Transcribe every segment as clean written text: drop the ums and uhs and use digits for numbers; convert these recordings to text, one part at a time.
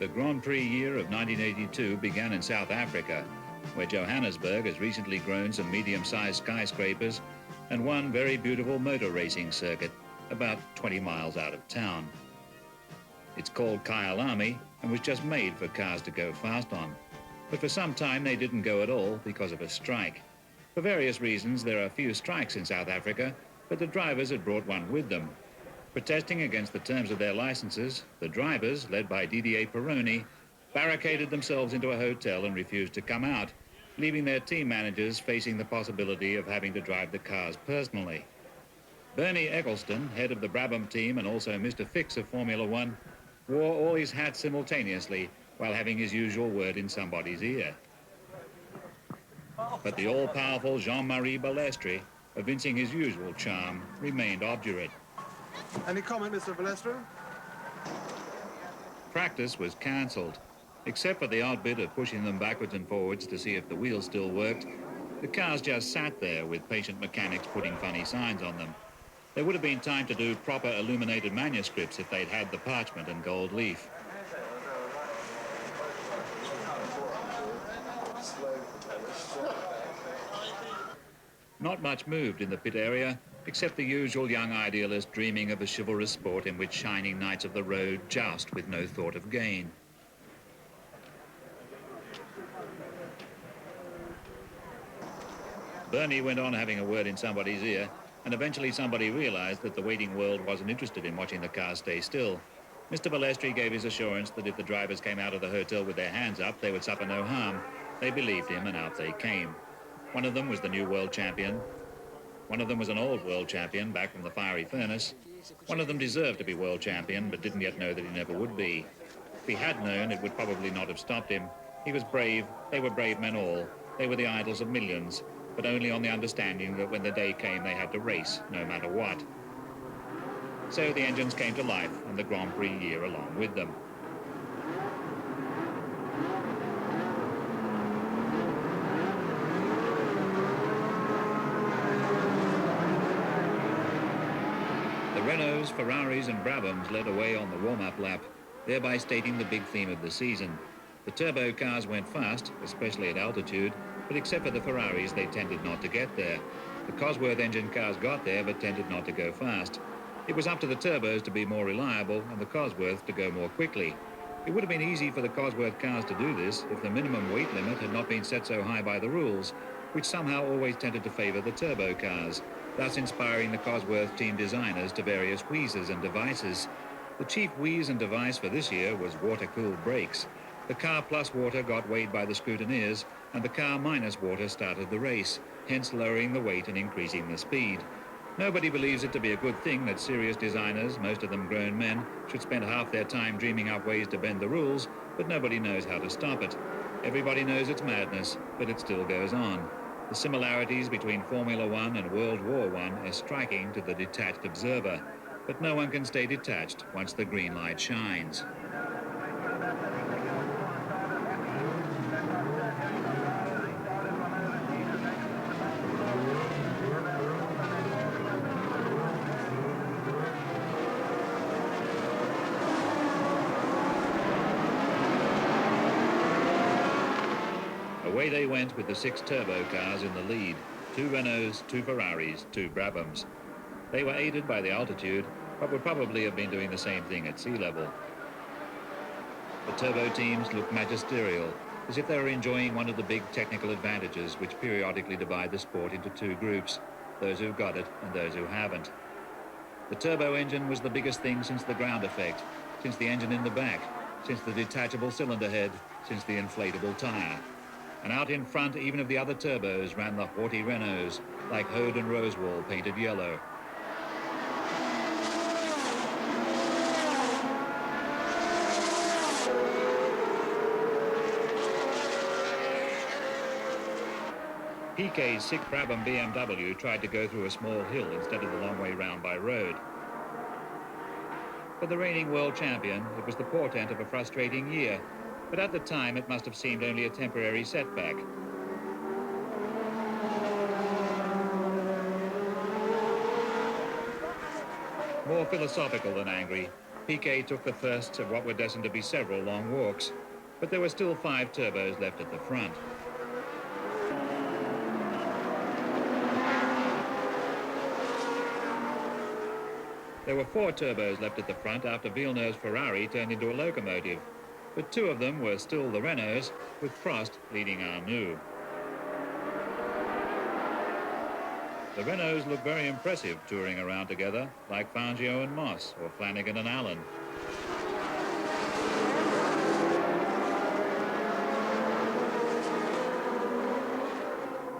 The Grand Prix year of 1982 began in South Africa, where Johannesburg has recently grown some medium-sized skyscrapers and one very beautiful motor racing circuit about 20 miles out of town. It's called Kyalami and was just made for cars to go fast on. But for some time they didn't go at all because of a strike. For various reasons, there are few strikes in South Africa, but the drivers had brought one with them. Protesting against the terms of their licenses, the drivers, led by Didier Peroni, barricaded themselves into a hotel and refused to come out, leaving their team managers facing the possibility of having to drive the cars personally. Bernie Eccleston, head of the Brabham team and also Mr. Fix of Formula One, wore all his hats simultaneously while having his usual word in somebody's ear. But the all-powerful Jean-Marie Balestre, evincing his usual charm, remained obdurate. Any comment, Mr. Balestre? Practice was cancelled. Except for the odd bit of pushing them backwards and forwards to see if the wheels still worked, the cars just sat there with patient mechanics putting funny signs on them. There would have been time to do proper illuminated manuscripts if they'd had the parchment and gold leaf. Not much moved in the pit area, except the usual young idealist dreaming of a chivalrous sport in which shining knights of the road joust with no thought of gain. Bernie went on having a word in somebody's ear, and eventually somebody realized that the waiting world wasn't interested in watching the cars stay still. Mr. Balestre gave his assurance that if the drivers came out of the hotel with their hands up, they would suffer no harm. They believed him, and out they came. One of them was the new world champion. One of them was an old world champion back from the fiery furnace. One of them deserved to be world champion, but didn't yet know that he never would be. If he had known, it would probably not have stopped him. He was brave. They were brave men all. They were the idols of millions, but only on the understanding that when the day came, they had to race, no matter what. So the engines came to life, and the Grand Prix year along with them. The Renaults, Ferraris and Brabhams led away on the warm-up lap, thereby stating the big theme of the season. The turbo cars went fast, especially at altitude, but except for the Ferraris, they tended not to get there. The Cosworth engine cars got there, but tended not to go fast. It was up to the turbos to be more reliable and the Cosworth to go more quickly. It would have been easy for the Cosworth cars to do this if the minimum weight limit had not been set so high by the rules, which somehow always tended to favor the turbo cars, thus inspiring the Cosworth team designers to various wheezes and devices. The chief wheeze and device for this year was water-cooled brakes. The car plus water got weighed by the scrutineers, and the car minus water started the race, hence lowering the weight and increasing the speed. Nobody believes it to be a good thing that serious designers, most of them grown men, should spend half their time dreaming up ways to bend the rules, but nobody knows how to stop it. Everybody knows it's madness, but it still goes on. The similarities between Formula One and World War I are striking to the detached observer, but no one can stay detached once the green light shines. Away they went with the 6 turbo cars in the lead, 2 Renaults, 2 Ferraris, 2 Brabhams. They were aided by the altitude, but would probably have been doing the same thing at sea level. The turbo teams looked magisterial, as if they were enjoying one of the big technical advantages which periodically divide the sport into 2 groups, those who've got it and those who haven't. The turbo engine was the biggest thing since the ground effect, since the engine in the back, since the detachable cylinder head, since the inflatable tire. And out in front, even of the other turbos, ran the haughty Renaults, like Hode and Rosewall painted yellow. Piquet's sick Brabham BMW tried to go through a small hill instead of the long way round by road. For the reigning world champion, it was the portent of a frustrating year, but at the time it must have seemed only a temporary setback. More philosophical than angry, Piquet took the first of what were destined to be several long walks, but there were still 5 turbos left at the front. There were 4 turbos left at the front after Villeneuve's Ferrari turned into a locomotive, but 2 of them were still the Renaults, with Prost leading Arnoux. The Renaults look very impressive touring around together, like Fangio and Moss, or Flanagan and Allen.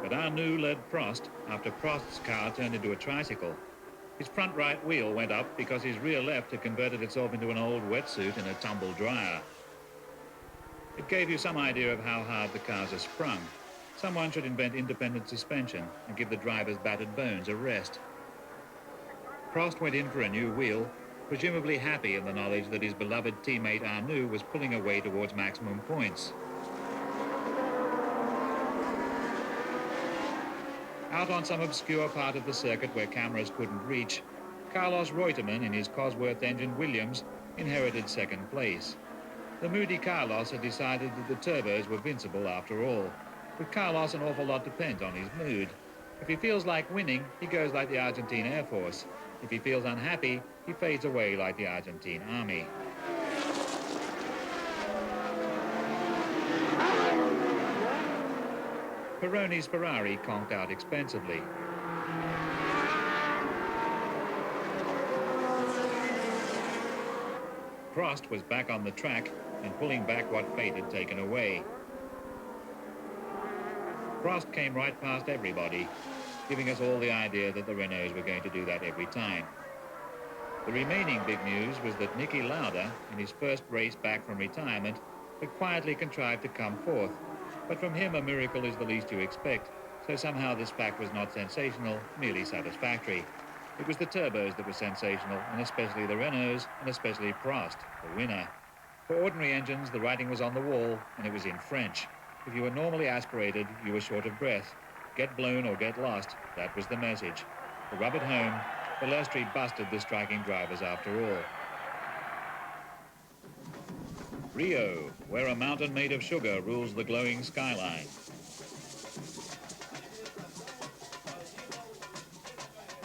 But Arnoux led Prost after Prost's car turned into a tricycle. His front right wheel went up because his rear left had converted itself into an old wetsuit in a tumble dryer. It gave you some idea of how hard the cars are sprung. Someone should invent independent suspension and give the driver's battered bones a rest. Prost went in for a new wheel, presumably happy in the knowledge that his beloved teammate Arnoux was pulling away towards maximum points. Out on some obscure part of the circuit where cameras couldn't reach, Carlos Reutemann in his Cosworth-engined Williams inherited second place. The moody Carlos had decided that the turbos were vincible after all. With Carlos, an awful lot depends on his mood. If he feels like winning, he goes like the Argentine Air Force. If he feels unhappy, he fades away like the Argentine Army. Pironi's Ferrari conked out expensively. Prost was back on the track and pulling back what fate had taken away. Prost came right past everybody, giving us all the idea that the Renaults were going to do that every time. The remaining big news was that Niki Lauda, in his first race back from retirement, had quietly contrived to come fourth. But from him, a miracle is the least you expect, so somehow this fact was not sensational, merely satisfactory. It was the turbos that were sensational, and especially the Renaults, and especially Prost, the winner. For ordinary engines, the writing was on the wall, and it was in French. If you were normally aspirated, you were short of breath. Get blown or get lost, that was the message. To rub it home, Pilastri busted the striking drivers after all. Rio, where a mountain made of sugar rules the glowing skyline.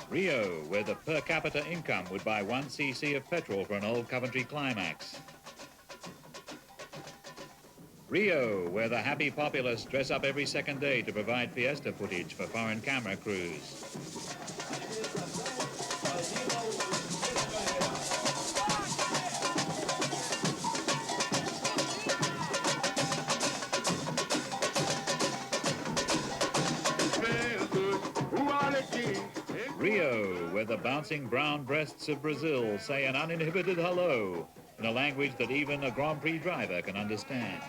Rio, where the per capita income would buy 1 cc of petrol for an old Coventry Climax. Rio, where the happy populace dress up every second day to provide fiesta footage for foreign camera crews. Rio, where the bouncing brown breasts of Brazil say an uninhibited hello in a language that even a Grand Prix driver can understand.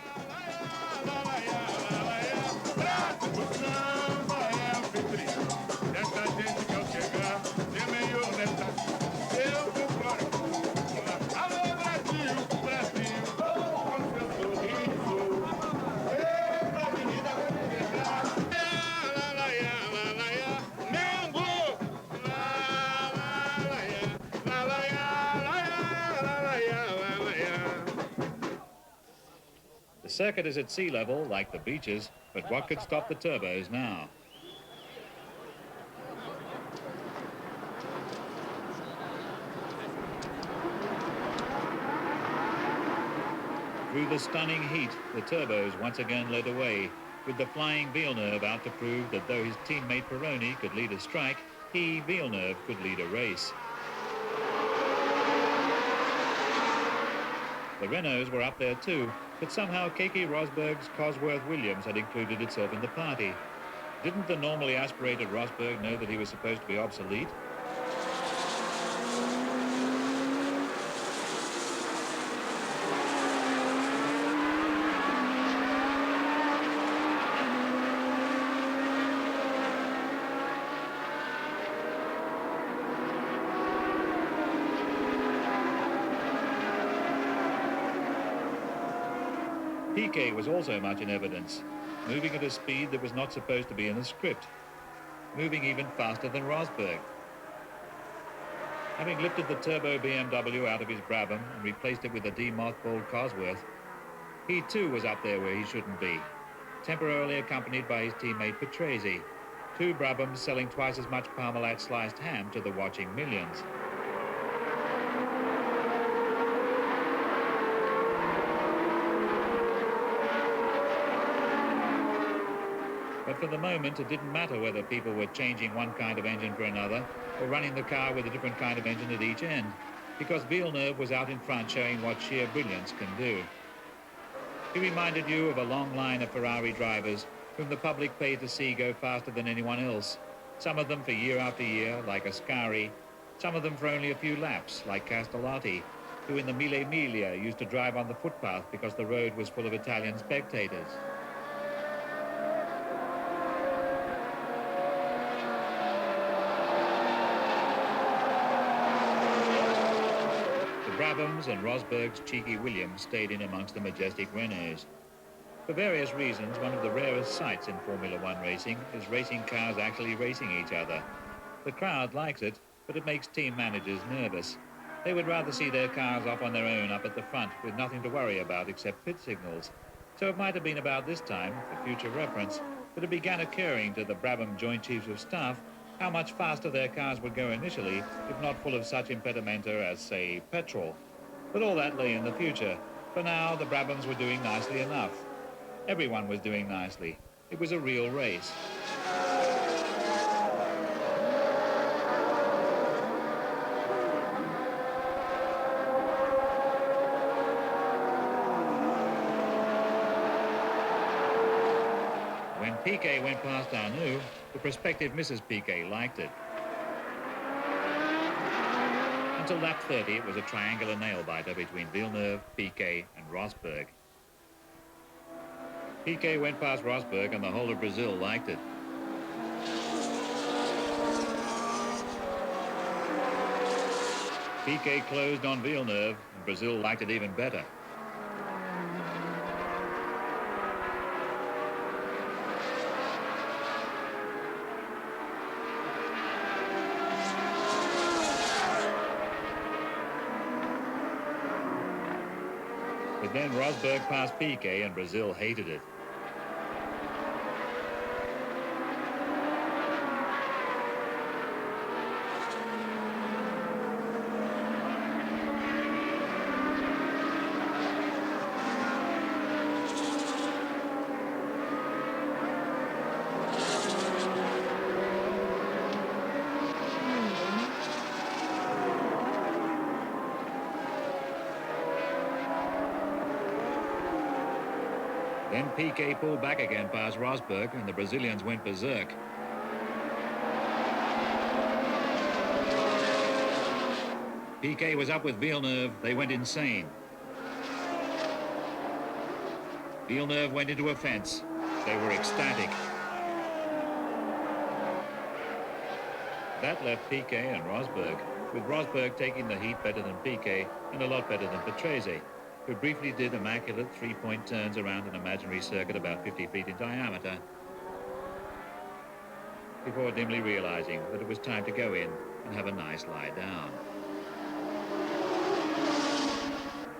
The circuit is at sea level, like the beaches, but what could stop the turbos now? Through the stunning heat, the turbos once again led away, with the flying Villeneuve out to prove that though his teammate Pironi could lead a strike, he, Villeneuve, could lead a race. The Renaults were up there too, but somehow Keke Rosberg's Cosworth Williams had included itself in the party. Didn't the normally aspirated Rosberg know that he was supposed to be obsolete? Piquet was also much in evidence, moving at a speed that was not supposed to be in the script, moving even faster than Rosberg. Having lifted the turbo BMW out of his Brabham and replaced it with a demothballed Cosworth, he too was up there where he shouldn't be, temporarily accompanied by his teammate Patrese, two Brabhams selling twice as much Parmalat sliced ham to the watching millions. But for the moment, it didn't matter whether people were changing one kind of engine for another or running the car with a different kind of engine at each end, because Villeneuve was out in front showing what sheer brilliance can do. He reminded you of a long line of Ferrari drivers whom the public paid to see go faster than anyone else, some of them for year after year, like Ascari, some of them for only a few laps, like Castellotti, who in the Mille Miglia used to drive on the footpath because the road was full of Italian spectators. Brabhams and Rosberg's cheeky Williams stayed in amongst the majestic Renaults. For various reasons, one of the rarest sights in Formula One racing is racing cars actually racing each other. The crowd likes it, but it makes team managers nervous. They would rather see their cars off on their own up at the front with nothing to worry about except pit signals. So it might have been about this time, for future reference, that it began occurring to the Brabham Joint Chiefs of Staff how much faster their cars would go initially, if not full of such impedimenta as, say, petrol. But all that lay in the future. For now, the Brabhams were doing nicely enough. Everyone was doing nicely. It was a real race. When Piquet went past Arnoux, the prospective Mrs. Piquet liked it. Until lap 30, it was a triangular nail-biter between Villeneuve, Piquet and Rosberg. Piquet went past Rosberg and the whole of Brazil liked it. Piquet closed on Villeneuve and Brazil liked it even better. But then Rosberg passed Piquet and Brazil hated it. Then Piquet pulled back again past Rosberg and the Brazilians went berserk. Piquet was up with Villeneuve. They went insane. Villeneuve went into a fence. They were ecstatic. That left Piquet and Rosberg, with Rosberg taking the heat better than Piquet and a lot better than Patrese, who briefly did immaculate three-point turns around an imaginary circuit about 50 feet in diameter, before dimly realizing that it was time to go in and have a nice lie down.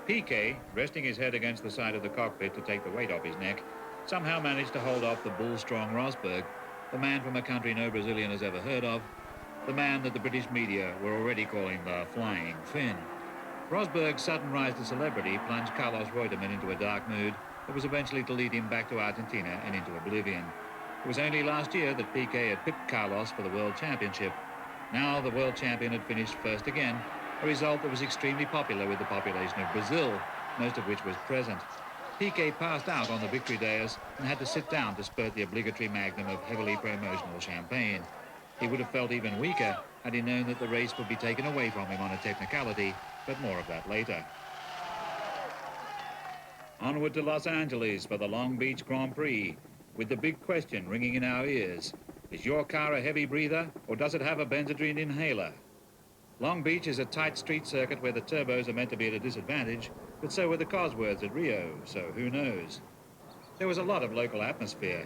Piquet, resting his head against the side of the cockpit to take the weight off his neck, somehow managed to hold off the bull-strong Rosberg, the man from a country no Brazilian has ever heard of, the man that the British media were already calling the Flying Finn. Rosberg's sudden rise to celebrity plunged Carlos Reutemann into a dark mood that was eventually to lead him back to Argentina and into oblivion. It was only last year that Piquet had pipped Carlos for the World Championship. Now the world champion had finished first again, a result that was extremely popular with the population of Brazil, most of which was present. Piquet passed out on the victory dais and had to sit down to spurt the obligatory magnum of heavily promotional champagne. He would have felt even weaker had he known that the race would be taken away from him on a technicality, but more of that later. Onward to Los Angeles for the Long Beach Grand Prix, with the big question ringing in our ears. Is your car a heavy breather, or does it have a Benzedrine inhaler? Long Beach is a tight street circuit where the turbos are meant to be at a disadvantage, but so were the Cosworths at Rio, so who knows? There was a lot of local atmosphere.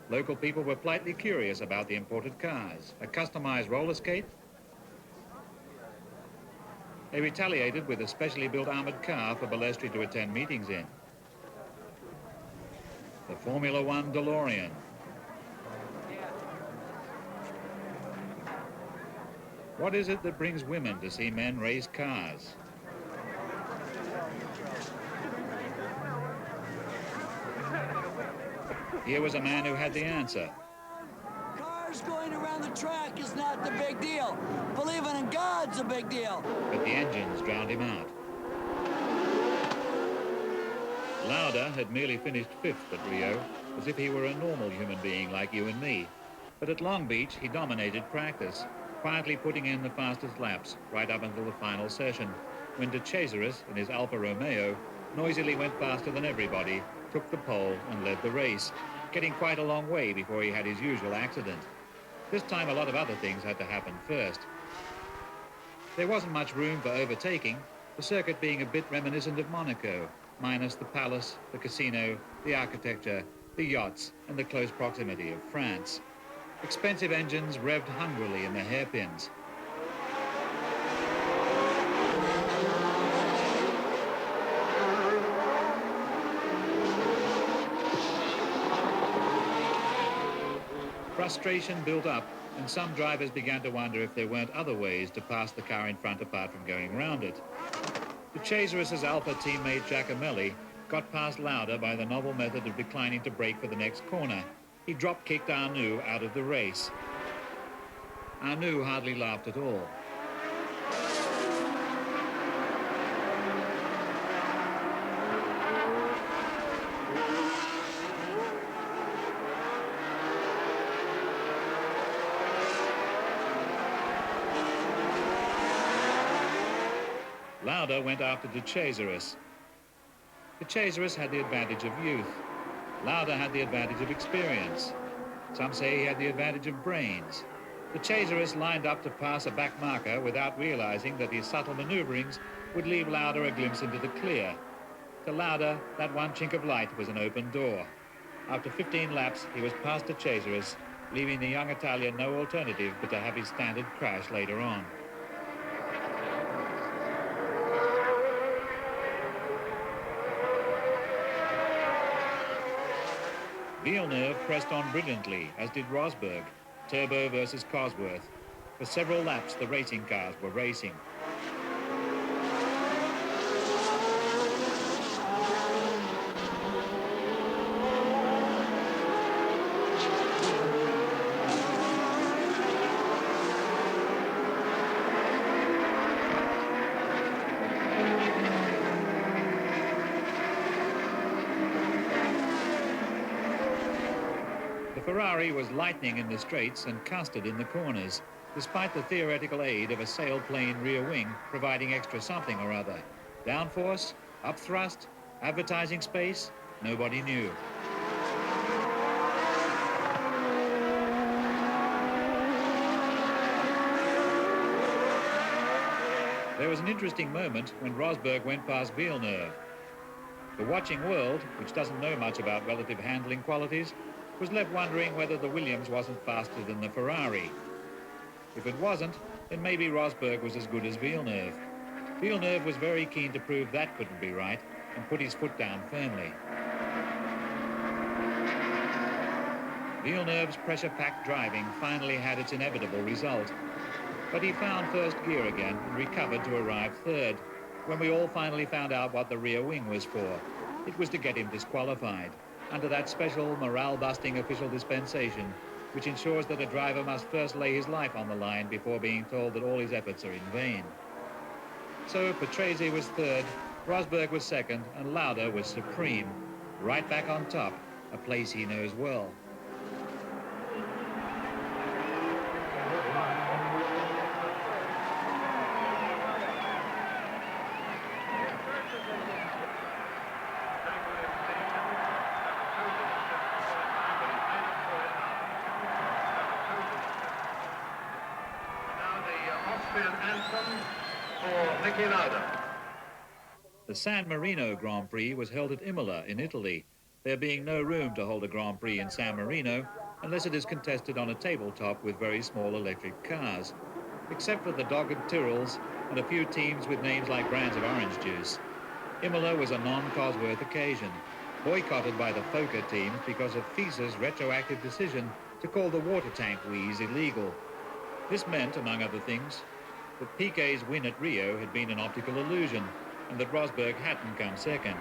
Local people were politely curious about the imported cars. A customized roller skate? They retaliated with a specially built armoured car for Balestri to attend meetings in. The Formula One DeLorean. What is it that brings women to see men race cars? Here was a man who had the answer. Cars going around the track is not the big deal. Believing in God's a big deal. But the engines drowned him out. Lauda had merely finished 5th at Rio, as if he were a normal human being like you and me. But at Long Beach, he dominated practice, quietly putting in the fastest laps right up until the final session, when De Cesaris, in his Alfa Romeo, noisily went faster than everybody, took the pole and led the race, getting quite a long way before he had his usual accident. This time a lot of other things had to happen first. There wasn't much room for overtaking, the circuit being a bit reminiscent of Monaco, minus the palace, the casino, the architecture, the yachts, and the close proximity of France. Expensive engines revved hungrily in the hairpins. Frustration built up, and some drivers began to wonder if there weren't other ways to pass the car in front apart from going round it. De Cesaris' Alfa teammate Giacomelli got past Lauda by the novel method of declining to brake for the next corner. He drop-kicked Arnoux out of the race. Arnoux hardly laughed at all. Lauda went after De Cesaris. De Cesaris had the advantage of youth. Lauda had the advantage of experience. Some say he had the advantage of brains. De Cesaris lined up to pass a back marker without realizing that his subtle maneuverings would leave Lauda a glimpse into the clear. To Lauda, that one chink of light was an open door. After 15 laps, he was past De Cesaris, leaving the young Italian no alternative but to have his standard crash later on. Villeneuve pressed on brilliantly, as did Rosberg, Turbo versus Cosworth. For several laps, the racing cars were racing. The Ferrari was lightning in the straights and custard in the corners, despite the theoretical aid of a sailplane rear wing providing extra something or other. Downforce, upthrust, advertising space, nobody knew. There was an interesting moment when Rosberg went past Villeneuve. The watching world, which doesn't know much about relative handling qualities, was left wondering whether the Williams wasn't faster than the Ferrari. If it wasn't, then maybe Rosberg was as good as Villeneuve. Villeneuve was very keen to prove that couldn't be right and put his foot down firmly. Villeneuve's pressure-packed driving finally had its inevitable result. But he found first gear again and recovered to arrive third, when we all finally found out what the rear wing was for. It was to get him disqualified, under that special morale-busting official dispensation, which ensures that a driver must first lay his life on the line before being told that all his efforts are in vain. So Patrese was third, Rosberg was second, and Lauda was supreme, right back on top, a place he knows well. The San Marino Grand Prix was held at Imola in Italy, there being no room to hold a Grand Prix in San Marino unless it is contested on a tabletop with very small electric cars. Except for the dogged Tyrrells, and a few teams with names like brands of orange juice. Imola was a non-Cosworth occasion, boycotted by the FOCA teams because of FISA's retroactive decision to call the water tank wheeze illegal. This meant, among other things, that Piquet's win at Rio had been an optical illusion and that Rosberg hadn't come second.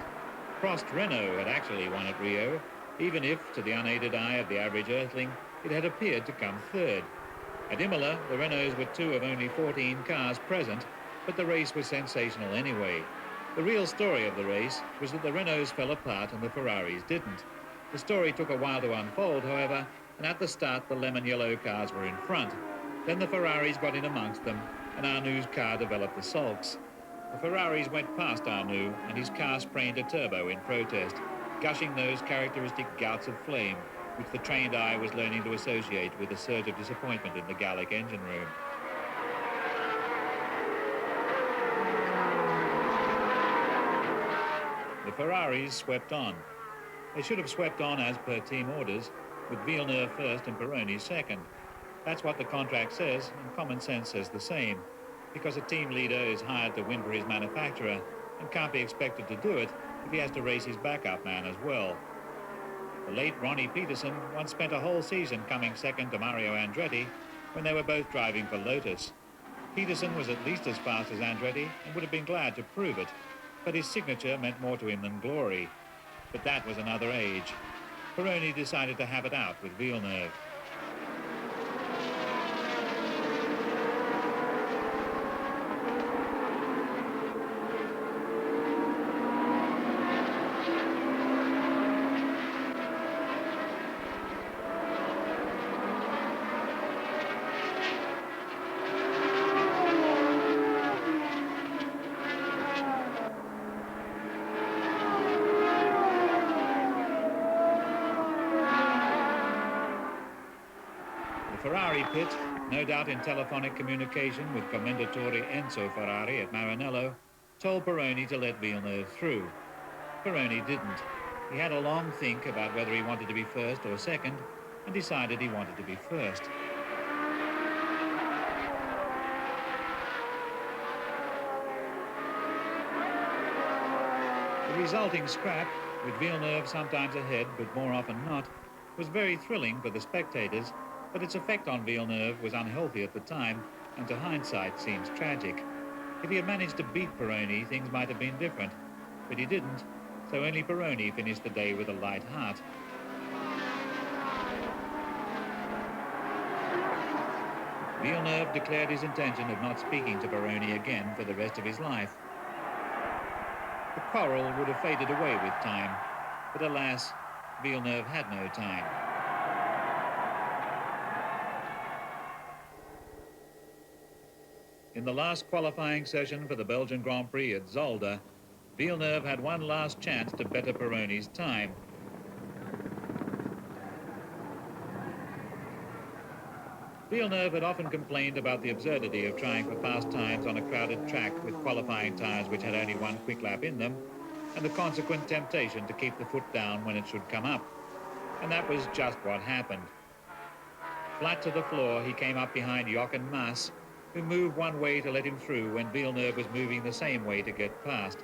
Prost Renault had actually won at Rio, even if, to the unaided eye of the average earthling, it had appeared to come third. At Imola, the Renaults were 2 of only 14 cars present, but the race was sensational anyway. The real story of the race was that the Renaults fell apart and the Ferraris didn't. The story took a while to unfold, however, and at the start the lemon yellow cars were in front. Then the Ferraris got in amongst them, and Arnou's car developed the sulks. The Ferraris went past Arnoux, and his car sprained a turbo in protest, gushing those characteristic gouts of flame which the trained eye was learning to associate with a surge of disappointment in the Gallic engine room. The Ferraris swept on. They should have swept on as per team orders, with Villeneuve first and Pironi second. That's what the contract says, and common sense says the same, because a team leader is hired to win for his manufacturer and can't be expected to do it if he has to race his backup man as well. The late Ronnie Peterson once spent a whole season coming second to Mario Andretti when they were both driving for Lotus. Peterson was at least as fast as Andretti and would have been glad to prove it, but his signature meant more to him than glory. But that was another age. Pironi decided to have it out with Villeneuve. Ferrari pit, no doubt in telephonic communication with Commendatore Enzo Ferrari at Maranello, told Pironi to let Villeneuve through. Pironi didn't. He had a long think about whether he wanted to be first or second, and decided he wanted to be first. The resulting scrap, with Villeneuve sometimes ahead but more often not, was very thrilling for the spectators, but its effect on Villeneuve was unhealthy at the time, and to hindsight seems tragic. If he had managed to beat Pironi, things might have been different, but he didn't, so only Pironi finished the day with a light heart. Villeneuve declared his intention of not speaking to Pironi again for the rest of his life. The quarrel would have faded away with time, but alas, Villeneuve had no time. In the last qualifying session for the Belgian Grand Prix at Zolder, Villeneuve had one last chance to better Pironi's time. Villeneuve had often complained about the absurdity of trying for fast times on a crowded track with qualifying tyres which had only one quick lap in them, and the consequent temptation to keep the foot down when it should come up. And that was just what happened. Flat to the floor, he came up behind Jochen Mass, who moved one way to let him through when Villeneuve was moving the same way to get past.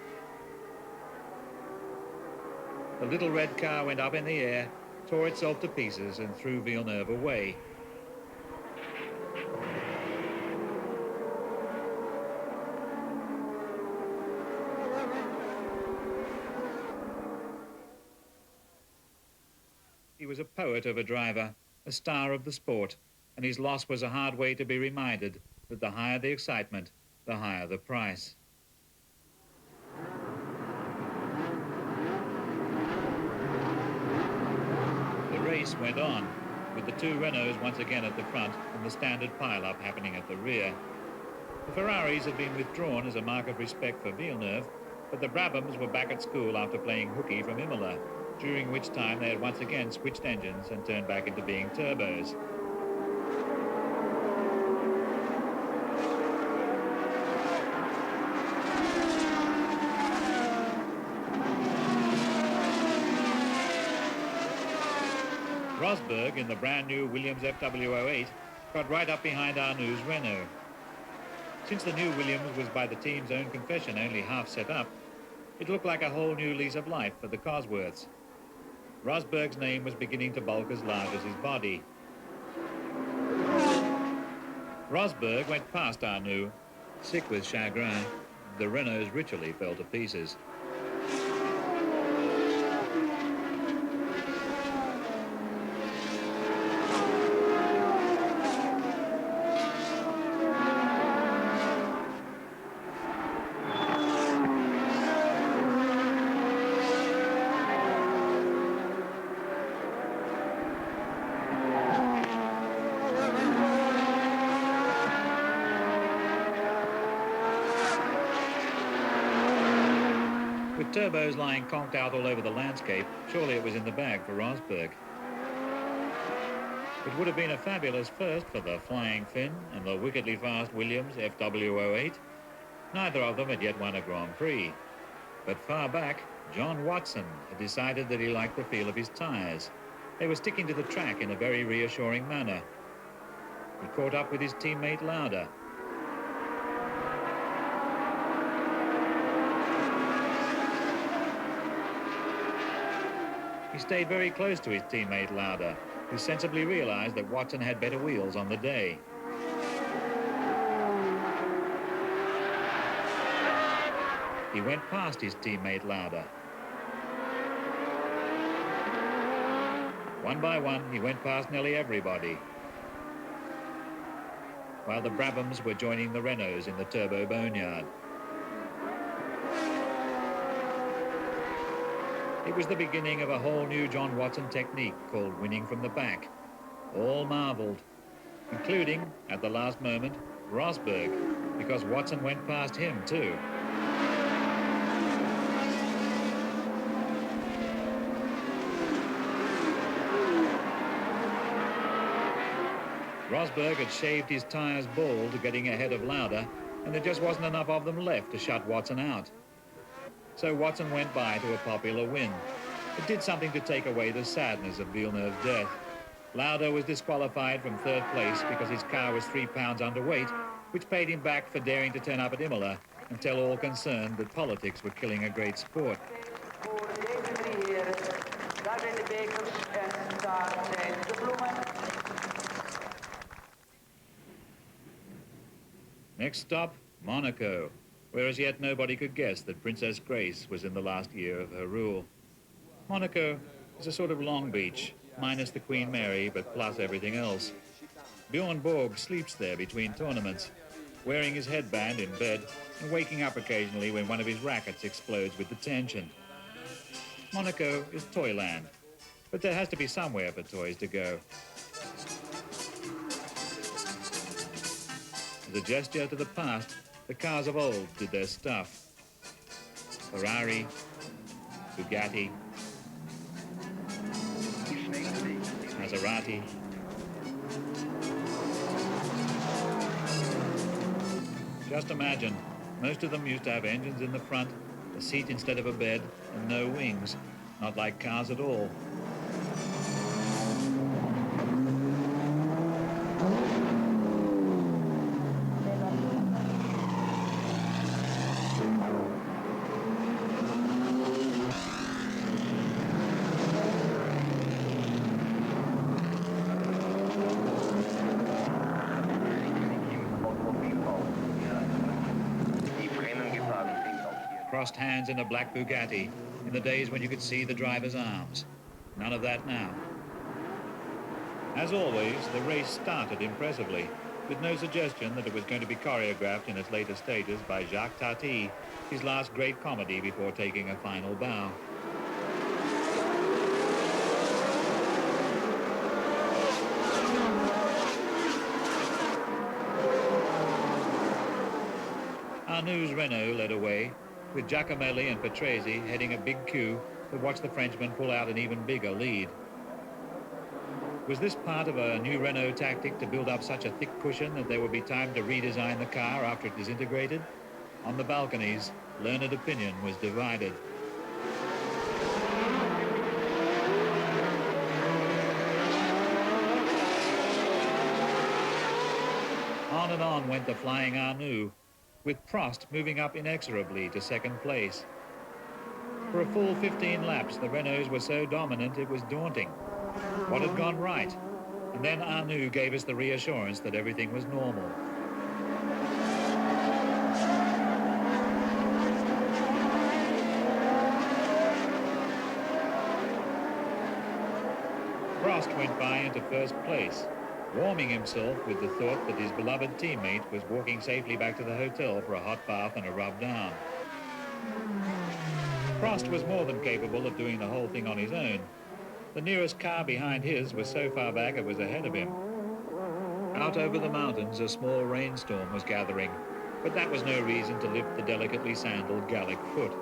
The little red car went up in the air, tore itself to pieces and threw Villeneuve away. He was a poet of a driver, a star of the sport, and his loss was a hard way to be reminded that the higher the excitement, the higher the price. The race went on, with the two Renaults once again at the front and the standard pile-up happening at the rear. The Ferraris had been withdrawn as a mark of respect for Villeneuve, but the Brabhams were back at school after playing hooky from Imola, during which time they had once again switched engines and turned back into being turbos. Rosberg, in the brand new Williams FW08, got right up behind Arnou's Renault. Since the new Williams was by the team's own confession only half set up, it looked like a whole new lease of life for the Cosworths. Rosberg's name was beginning to bulk as large as his body. Rosberg went past Arnoux. Sick with chagrin, the Renaults ritually fell to pieces. With turbos lying conked out all over the landscape, surely it was in the bag for Rosberg. It would have been a fabulous first for the Flying Finn and the wickedly fast Williams FW08. Neither of them had yet won a Grand Prix. But far back, John Watson had decided that he liked the feel of his tyres. They were sticking to the track in a very reassuring manner. He caught up with his teammate Lauda. He stayed very close to his teammate Lauda, who sensibly realized that Watson had better wheels on the day. He went past his teammate Lauda. One by one, he went past nearly everybody, while the Brabhams were joining the Renaults in the turbo boneyard. It was the beginning of a whole new John Watson technique called winning from the back. All marveled, including, at the last moment, Rosberg, because Watson went past him too. Rosberg had shaved his tyres bald getting ahead of Lauda, and there just wasn't enough of them left to shut Watson out. So Watson went by to a popular win. It did something to take away the sadness of Villeneuve's death. Lauda was disqualified from third place because his car was 3 pounds underweight, which paid him back for daring to turn up at Imola and tell all concerned that politics were killing a great sport. Next stop, Monaco, where as yet nobody could guess that Princess Grace was in the last year of her rule. Monaco is a sort of Long Beach, minus the Queen Mary, but plus everything else. Bjorn Borg sleeps there between tournaments, wearing his headband in bed and waking up occasionally when one of his rackets explodes with the tension. Monaco is Toyland, but there has to be somewhere for toys to go. As a gesture to the past, the cars of old did their stuff. Ferrari, Bugatti, Maserati. Just imagine, most of them used to have engines in the front, a seat instead of a bed, and no wings, not like cars at all. Crossed hands in a black Bugatti in the days when you could see the driver's arms. None of that now. As always, the race started impressively, with no suggestion that it was going to be choreographed in its later stages by Jacques Tati, his last great comedy before taking a final bow. Arnoux' Renault led away, with Giacomelli and Patrese heading a big queue to watch the Frenchman pull out an even bigger lead. Was this part of a new Renault tactic to build up such a thick cushion that there would be time to redesign the car after it disintegrated? On the balconies, learned opinion was divided. On and on went the flying Arnoux, with Prost moving up inexorably to second place. For a full 15 laps, the Renaults were so dominant it was daunting. What had gone right? And then Arnoux gave us the reassurance that everything was normal. Prost went by into first place, warming himself with the thought that his beloved teammate was walking safely back to the hotel for a hot bath and a rub down. Prost was more than capable of doing the whole thing on his own. The nearest car behind his was so far back it was ahead of him. Out over the mountains, a small rainstorm was gathering, but that was no reason to lift the delicately sandaled Gallic foot.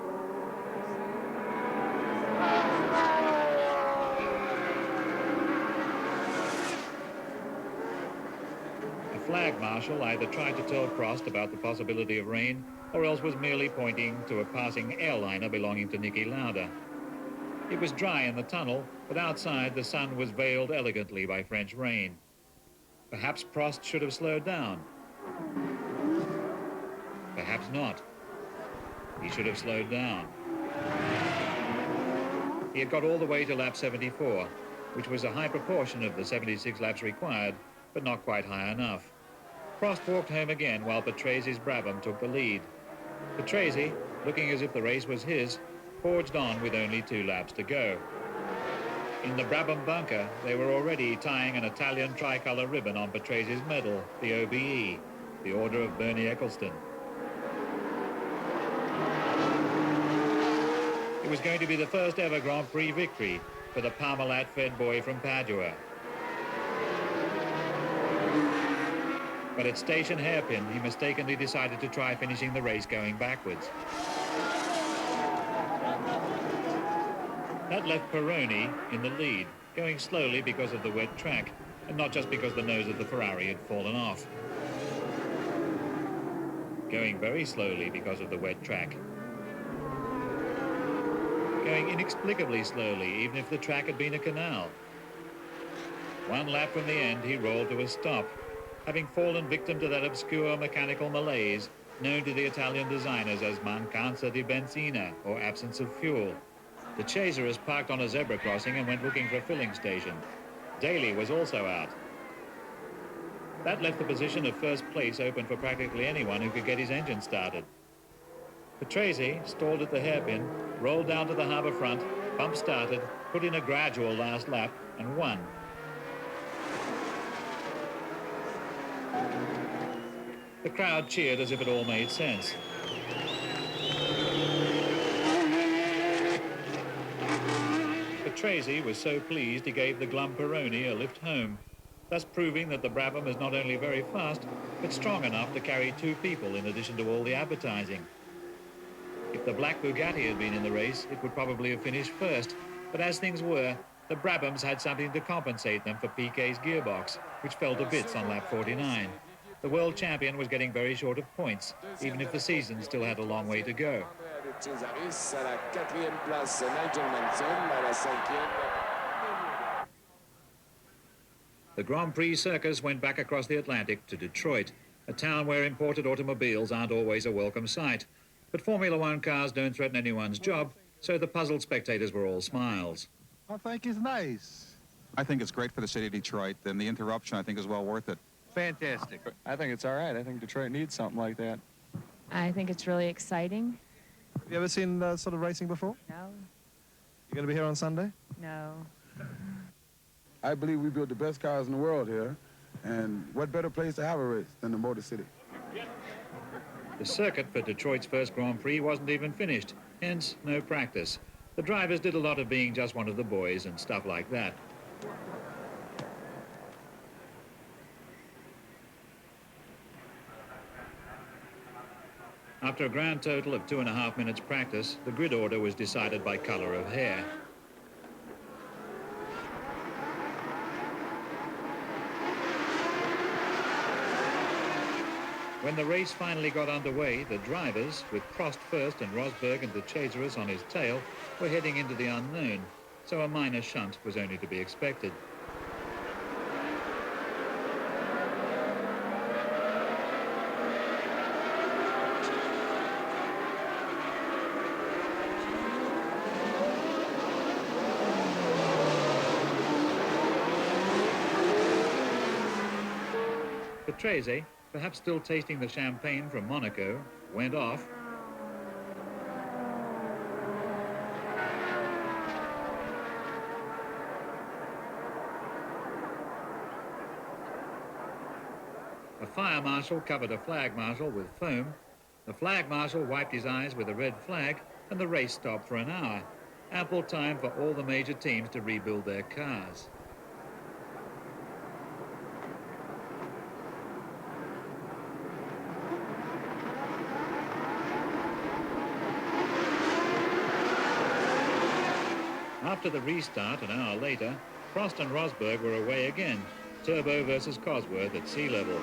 A flag marshal either tried to tell Prost about the possibility of rain, or else was merely pointing to a passing airliner belonging to Niki Lauda. It was dry in the tunnel, but outside the sun was veiled elegantly by French rain. Perhaps Prost should have slowed down. Perhaps not. He should have slowed down. He had got all the way to lap 74, which was a high proportion of the 76 laps required, but not quite high enough. Prost walked home again while Patrese Brabham took the lead. Patrese, looking as if the race was his, forged on with only 2 laps to go. In the Brabham bunker, they were already tying an Italian tricolour ribbon on Patrese's medal, the OBE, the Order of Bernie Eccleston. It was going to be the first ever Grand Prix victory for the Parmalat-fed boy from Padua. But at station hairpin, he mistakenly decided to try finishing the race going backwards. That left Pironi in the lead, going slowly because of the wet track, and not just because the nose of the Ferrari had fallen off. Going very slowly because of the wet track. Going inexplicably slowly, even if the track had been a canal. 1 lap from the end, he rolled to a stop, having fallen victim to that obscure mechanical malaise known to the Italian designers as mancanza di benzina, or absence of fuel. The Cesaris parked on a zebra crossing and went looking for a filling station. Daly was also out. That left the position of first place open for practically anyone who could get his engine started. Patrese stalled at the hairpin, rolled down to the harbour front, bump started, put in a gradual last lap, and won. The crowd cheered as if it all made sense. Patrese was so pleased he gave the glum Pironi a lift home, thus proving that the Brabham is not only very fast, but strong enough to carry 2 people in addition to all the advertising. If the black Bugatti had been in the race, it would probably have finished first, but as things were, the Brabhams had something to compensate them for Piquet's gearbox, which fell to bits on lap 49. The world champion was getting very short of points, even if the season still had a long way to go. The Grand Prix circus went back across the Atlantic to Detroit, a town where imported automobiles aren't always a welcome sight. But Formula One cars don't threaten anyone's job, so the puzzled spectators were all smiles. I think it's nice. I think it's great for the city of Detroit, and the interruption, I think, is well worth it. Fantastic. I think it's all right. I think Detroit needs something like that. I think it's really exciting. Have you ever seen sort of racing before? No, You going to be here on Sunday? no. I believe we built the best cars in the world here, and what better place to have a race than the Motor City? The circuit for Detroit's first Grand Prix wasn't even finished, hence no practice. The drivers did a lot of being just one of the boys and stuff like that. After a grand total of 2.5 minutes practice, the grid order was decided by colour of hair. When the race finally got underway, the drivers, with Prost first and Rosberg and the Cesaris on his tail, were heading into the unknown, so a minor shunt was only to be expected. Patrese, perhaps still tasting the champagne from Monaco, went off. A fire marshal covered a flag marshal with foam. The flag marshal wiped his eyes with a red flag, and the race stopped for an hour. Ample time for all the major teams to rebuild their cars. After the restart, an hour later, Prost and Rosberg were away again. Turbo versus Cosworth at sea level.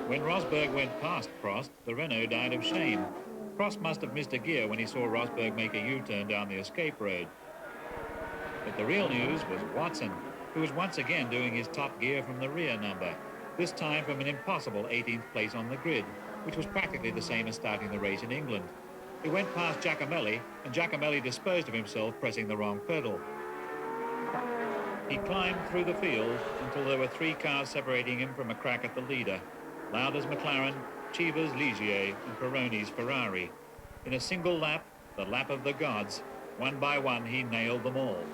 When Rosberg went past Prost, the Renault died of shame. Prost must have missed a gear when he saw Rosberg make a U-turn down the escape road. But the real news was Watson, who was once again doing his top gear from the rear number, this time from an impossible 18th place on the grid, which was practically the same as starting the race in England. He went past Giacomelli, and Giacomelli disposed of himself, pressing the wrong pedal. He climbed through the field until there were 3 cars separating him from a crack at the leader. Lauda's McLaren, Chiva's Ligier, and Peroni's Ferrari. In a single lap, the lap of the gods, one by one he nailed them all.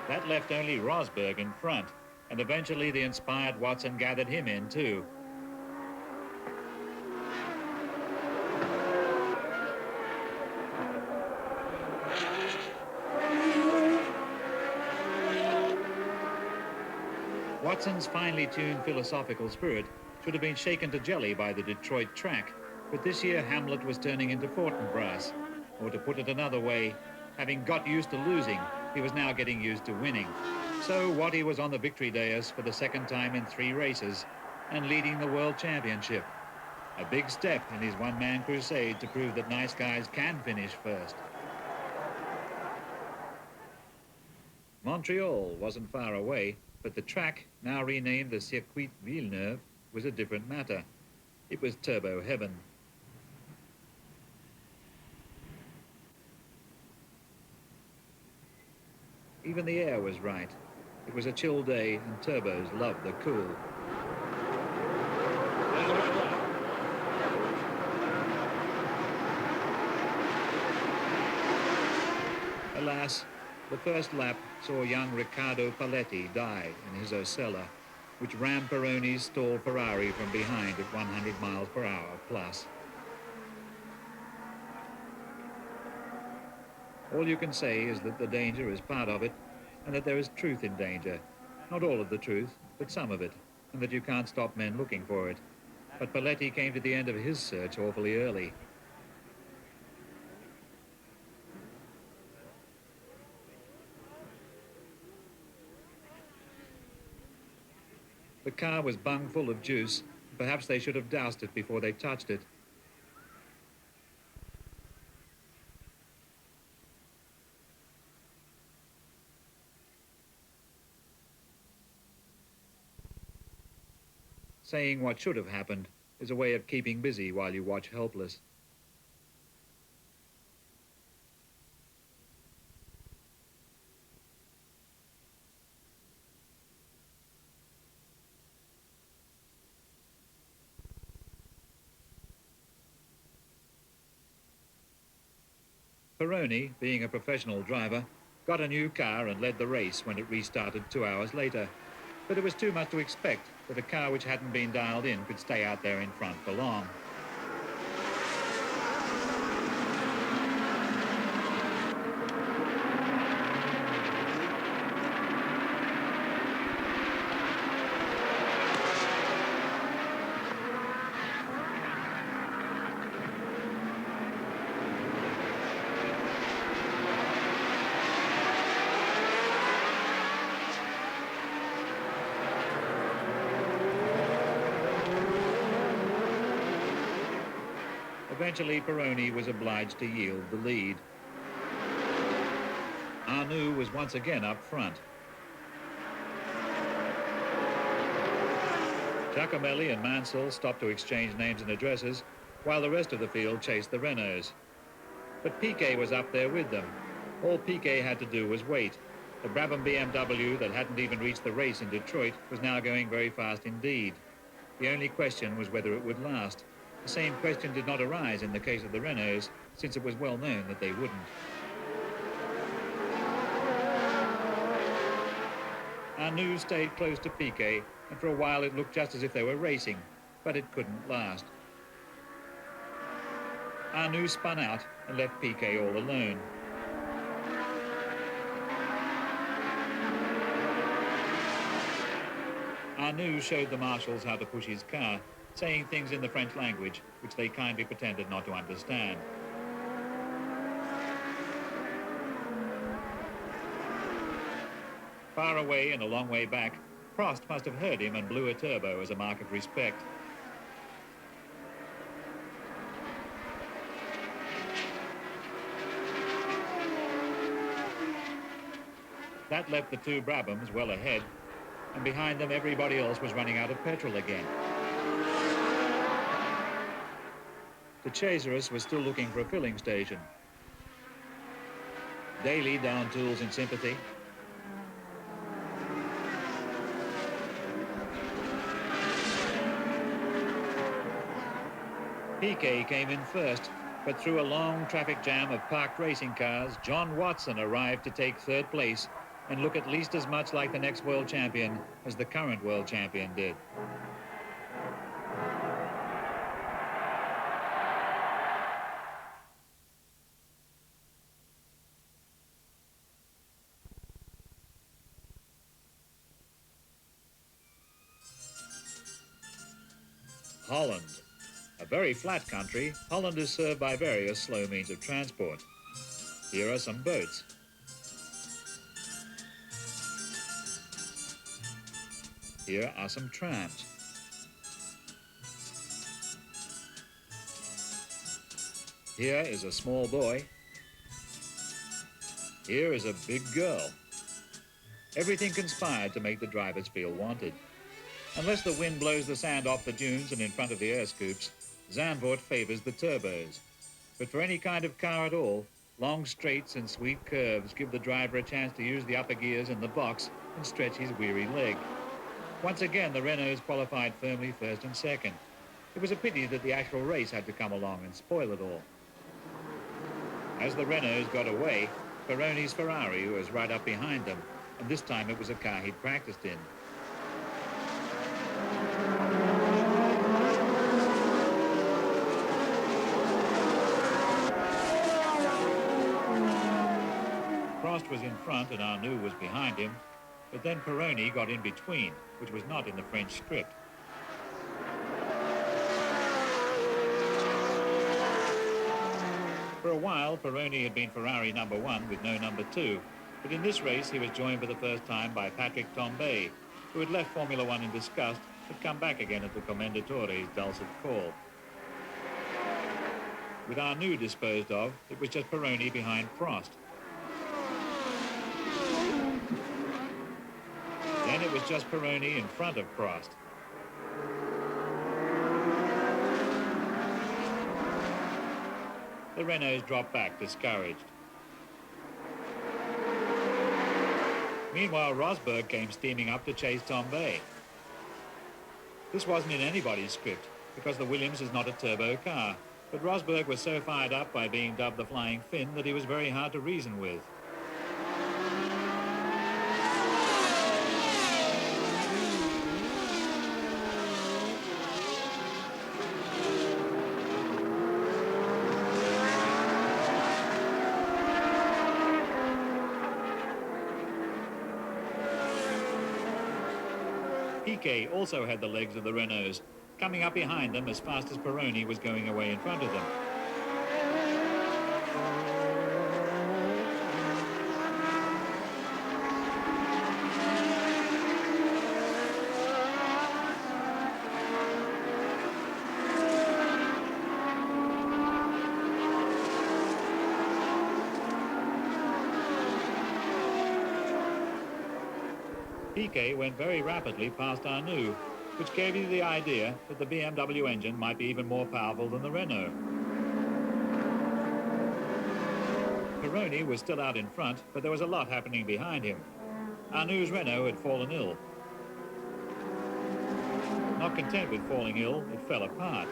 That left only Rosberg in front, and eventually the inspired Watson gathered him in too. Watson's finely tuned philosophical spirit should have been shaken to jelly by the Detroit track, but this year Hamlet was turning into Fortinbras, or to put it another way, having got used to losing, he was now getting used to winning. So Watty was on the victory dais for the second time in 3 races and leading the World Championship. A big step in his one-man crusade to prove that nice guys can finish first. Montreal wasn't far away, but the track, now renamed the Circuit Villeneuve, was a different matter. It was turbo heaven. Even the air was right. It was a chill day and turbos loved the cool. Alas, the first lap saw young Riccardo Paletti die in his Osella, which rammed Peroni's stalled Ferrari from behind at 100 miles per hour plus. All you can say is that the danger is part of it, and that there is truth in danger. Not all of the truth, but some of it, and that you can't stop men looking for it. But Paletti came to the end of his search awfully early. The car was bung full of juice. Perhaps they should have doused it before they touched it. Saying what should have happened is a way of keeping busy while you watch helpless. Peroni, being a professional driver, got a new car and led the race when it restarted 2 hours later. But it was too much to expect that a car which hadn't been dialed in could stay out there in front for long. Eventually, Peroni was obliged to yield the lead. Arnoux was once again up front. Giacomelli and Mansell stopped to exchange names and addresses, while the rest of the field chased the Renaults. But Piquet was up there with them. All Piquet had to do was wait. The Brabham BMW that hadn't even reached the race in Detroit was now going very fast indeed. The only question was whether it would last. The same question did not arise in the case of the Renaults, since it was well known that they wouldn't. Arnoux stayed close to Piquet, and for a while it looked just as if they were racing, but it couldn't last. Arnoux spun out and left Piquet all alone. Arnoux showed the marshals how to push his car, saying things in the French language, which they kindly pretended not to understand. Far away and a long way back, Prost must have heard him and blew a turbo as a mark of respect. That left the two Brabhams well ahead, and behind them everybody else was running out of petrol again. The Chaserus was still looking for a filling station. Daly downed tools in sympathy. Piquet came in first, but through a long traffic jam of parked racing cars, John Watson arrived to take third place and look at least as much like the next world champion as the current world champion did. Holland. A very flat country, Holland is served by various slow means of transport. Here are some boats. Here are some trams. Here is a small boy. Here is a big girl. Everything conspired to make the drivers feel wanted. Unless the wind blows the sand off the dunes and in front of the air scoops, Zandvoort favors the turbos. But for any kind of car at all, long straights and sweep curves give the driver a chance to use the upper gears in the box and stretch his weary leg. Once again, the Renaults qualified firmly first and second. It was a pity that the actual race had to come along and spoil it all. As the Renaults got away, Peroni's Ferrari was right up behind them, and this time it was a car he'd practiced in. Prost was in front and Arnoux was behind him, but then Peroni got in between, which was not in the French script. For a while, Peroni had been Ferrari number 1 with no number 2, but in this race he was joined for the first time by Patrick Tambay, who had left Formula 1 in disgust, but come back again at the Commendatore's dulcet call. With Arnoux disposed of, it was just Peroni behind Prost. Then it was just Peroni in front of Prost. The Renaults dropped back, discouraged. Meanwhile, Rosberg came steaming up to chase Tambay. This wasn't in anybody's script, because the Williams is not a turbo car, But Rosberg was so fired up by being dubbed the Flying Finn that he was very hard to reason with. Piquet also had the legs of the Renaults, coming up behind them as fast as Pironi was going away in front of them. Piquet went very rapidly past Arnoux, which gave you the idea that the BMW engine might be even more powerful than the Renault. Pironi was still out in front, but there was a lot happening behind him. Arnoux' Renault had fallen ill. Not content with falling ill, it fell apart.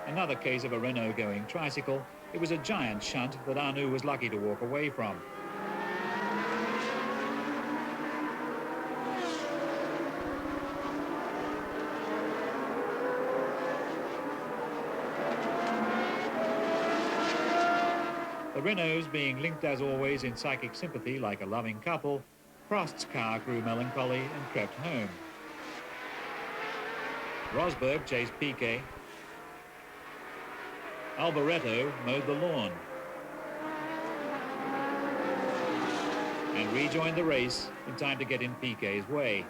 Another case of a Renault going tricycle. It was a giant shunt that Arnoux was lucky to walk away from. The Renaults, being linked as always in psychic sympathy like a loving couple, Prost's car grew melancholy and crept home. Rosberg chased Piquet. Alboreto mowed the lawn and rejoined the race in time to get in Piquet's way.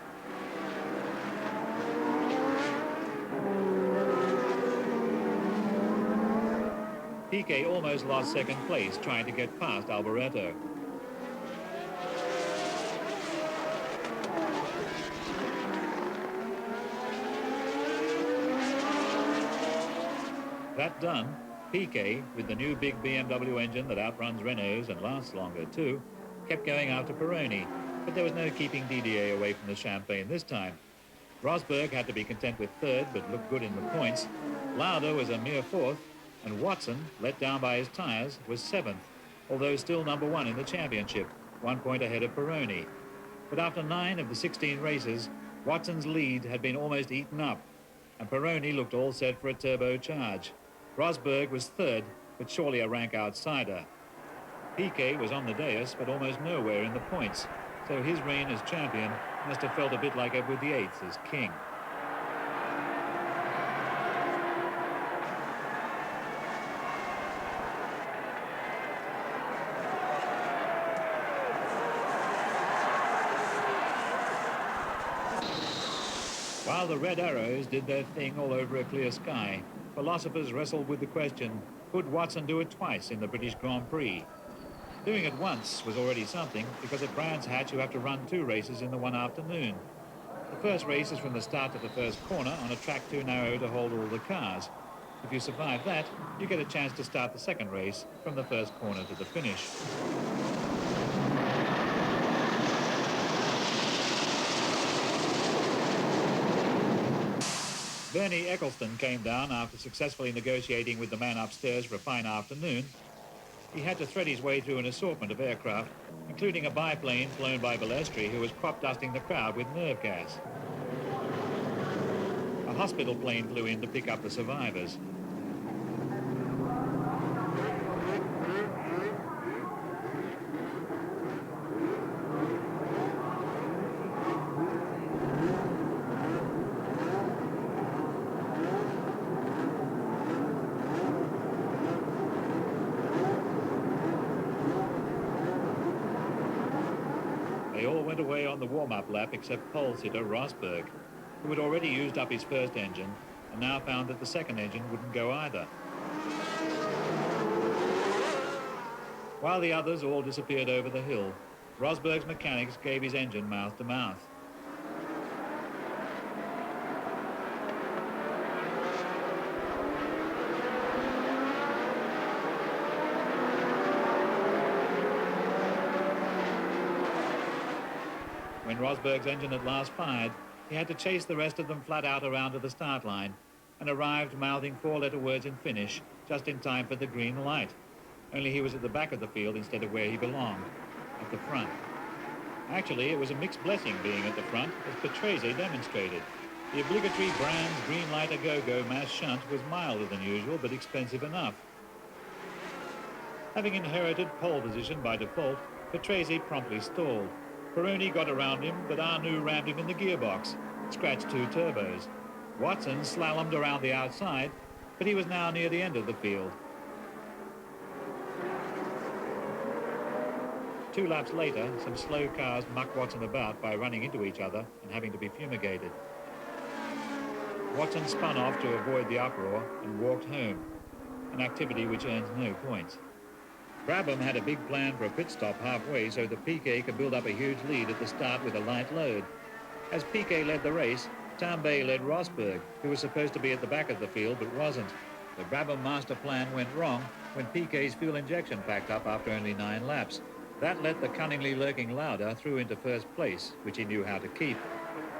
Piquet almost lost second place trying to get past Alboreto. That done, Piquet, with the new big BMW engine that outruns Renault's and lasts longer too, kept going after Pironi, but there was no keeping Didier away from the champagne this time. Rosberg had to be content with third, but looked good in the points. Lauda was a mere fourth, and Watson, let down by his tyres, was seventh, although still number one in the championship, 1 point ahead of Pironi. But after 9 of the 16 races, Watson's lead had been almost eaten up, and Pironi looked all set for a turbo charge. Rosberg was third, but surely a rank outsider. Piquet was on the dais, but almost nowhere in the points, so his reign as champion must have felt a bit like Edward VIII as king. While the red arrows did their thing all over a clear sky, philosophers wrestled with the question, could Watson do it twice in the British Grand Prix? Doing it once was already something, because at Brands Hatch you have to run 2 races in the one afternoon. The first race is from the start to the first corner on a track too narrow to hold all the cars. If you survive that, you get a chance to start the second race from the first corner to the finish. Bernie Eccleston came down after successfully negotiating with the man upstairs for a fine afternoon. He had to thread his way through an assortment of aircraft, including a biplane flown by Balestri, who was crop dusting the crowd with nerve gas. A hospital plane flew in to pick up the survivors. They all went away on the warm-up lap except pole sitter Rosberg, who had already used up his first engine and now found that the second engine wouldn't go either. While the others all disappeared over the hill, Rosberg's mechanics gave his engine mouth to mouth. When Rosberg's engine at last fired, He had to chase the rest of them flat out around to the start line and arrived mouthing four-letter words in Finnish just in time for the green light. Only he was at the back of the field instead of where he belonged, at the front. Actually, it was a mixed blessing being at the front, as Patrese demonstrated. The obligatory Brands green light a-go-go mass shunt was milder than usual, but expensive enough. Having inherited pole position by default, Patrese promptly stalled. Peroni got around him, but Arnoux rammed him in the gearbox, scratched two turbos. Watson slalomed around the outside, but he was now near the end of the field. 2 laps later, some slow cars mucked Watson about by running into each other and having to be fumigated. Watson spun off to avoid the uproar and walked home, an activity which earns no points. Brabham had a big plan for a pit stop halfway so that Piquet could build up a huge lead at the start with a light load. As Piquet led the race, Tambay led Rosberg, who was supposed to be at the back of the field but wasn't. The Brabham master plan went wrong when Piquet's fuel injection packed up after only 9 laps. That let the cunningly lurking Lauda through into first place, which he knew how to keep.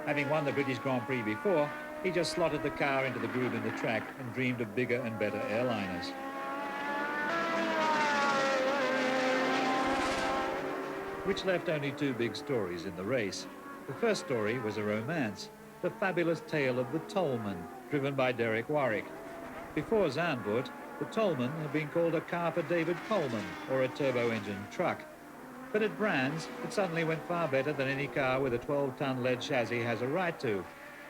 Having won the British Grand Prix before, he just slotted the car into the groove in the track and dreamed of bigger and better airliners. Which left only 2 big stories in the race. The first story was a romance, the fabulous tale of the Tollman, driven by Derek Warwick. Before Zandvoort, the Tollman had been called a car for David Coleman, or a turbo-engine truck. But at Brands, it suddenly went far better than any car with a 12-ton lead chassis has a right to.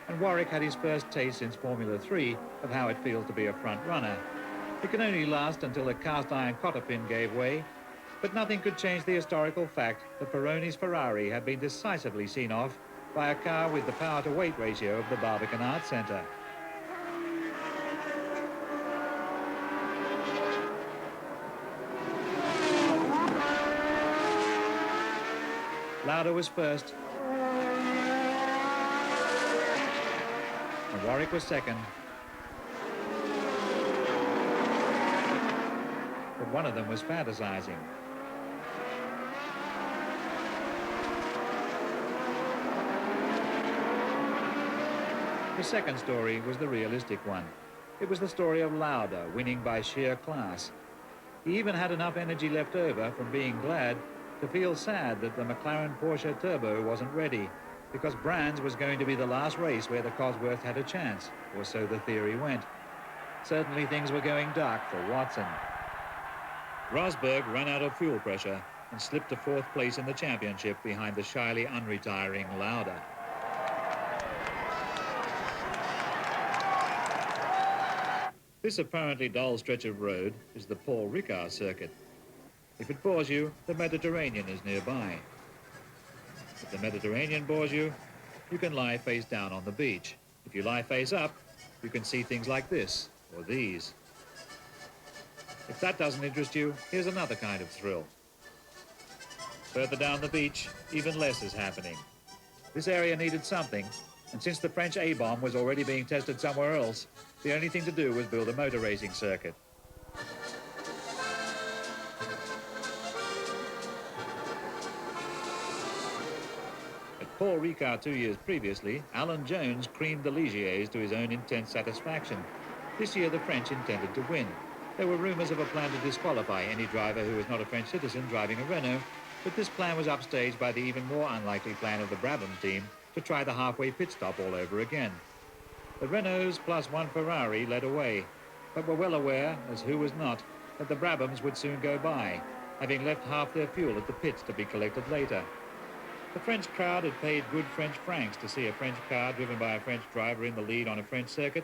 And Warwick had his first taste since Formula 3 of how it feels to be a front runner. It could only last until the cast-iron cotter pin gave way, but nothing could change the historical fact that Peroni's Ferrari had been decisively seen off by a car with the power-to-weight ratio of the Barbican Arts Centre. Lauda was first, and Warwick was second. But one of them was fantasizing. The second story was the realistic one. It was the story of Lauda winning by sheer class. He even had enough energy left over from being glad to feel sad that the McLaren Porsche Turbo wasn't ready, because Brands was going to be the last race where the Cosworth had a chance, or so the theory went. Certainly things were going dark for Watson. Rosberg ran out of fuel pressure and slipped to 4th place in the championship behind the shyly unretiring Lauda. This apparently dull stretch of road is the Paul Ricard circuit. If it bores you, the Mediterranean is nearby. If the Mediterranean bores you, you can lie face down on the beach. If you lie face up, you can see things like this, or these. If that doesn't interest you, here's another kind of thrill. Further down the beach, even less is happening. This area needed something, and since the French A-bomb was already being tested somewhere else, the only thing to do was build a motor racing circuit. Paul Ricard 2 years previously, Alan Jones creamed the Ligiers to his own intense satisfaction. This year the French intended to win. There were rumours of a plan to disqualify any driver who was not a French citizen driving a Renault, but this plan was upstaged by the even more unlikely plan of the Brabham team to try the halfway pit stop all over again. The Renaults plus 1 Ferrari led away, but were well aware, as who was not, that the Brabhams would soon go by, having left half their fuel at the pits to be collected later. The French crowd had paid good French francs to see a French car driven by a French driver in the lead on a French circuit,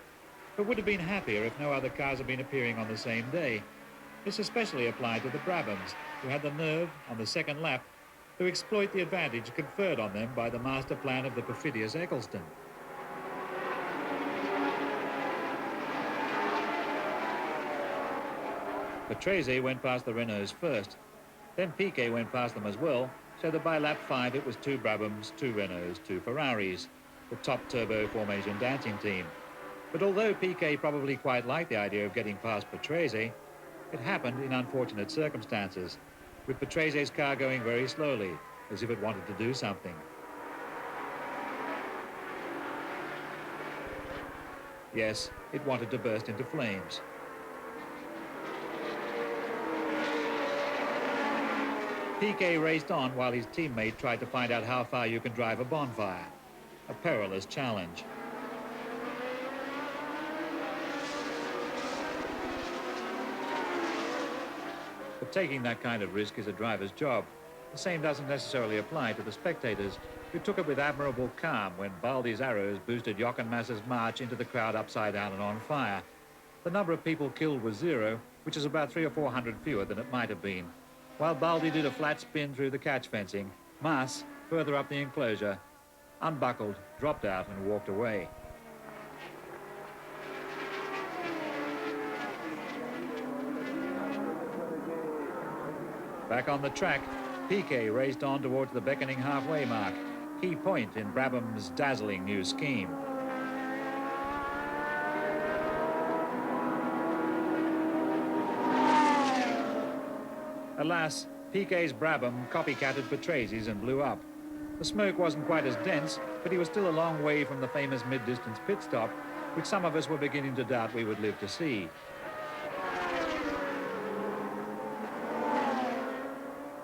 but would have been happier if no other cars had been appearing on the same day. This especially applied to the Brabhams, who had the nerve, on the second lap, to exploit the advantage conferred on them by the master plan of the perfidious Eccleston. Patrese went past the Renaults first. Then Piquet went past them as well, so that by lap 5 it was 2 Brabhams, 2 Renaults, 2 Ferraris, the top turbo formation dancing team. But although Piquet probably quite liked the idea of getting past Patrese, it happened in unfortunate circumstances, with Patrese's car going very slowly, as if it wanted to do something. Yes, it wanted to burst into flames. Piquet raced on while his teammate tried to find out how far you can drive a bonfire. A perilous challenge. But taking that kind of risk is a driver's job. The same doesn't necessarily apply to the spectators, who took it with admirable calm when Baldi's arrows boosted Jochen Massa's march into the crowd upside down and on fire. The number of people killed was 0, which is about 300 or 400 fewer than it might have been. While Baldi did a flat spin through the catch fencing, Mas, further up the enclosure, unbuckled, dropped out and walked away. Back on the track, Piquet raced on towards the beckoning halfway mark, key point in Brabham's dazzling new scheme. Alas, Piquet's Brabham copycatted Patrese and blew up. The smoke wasn't quite as dense, but he was still a long way from the famous mid-distance pit stop, which some of us were beginning to doubt we would live to see.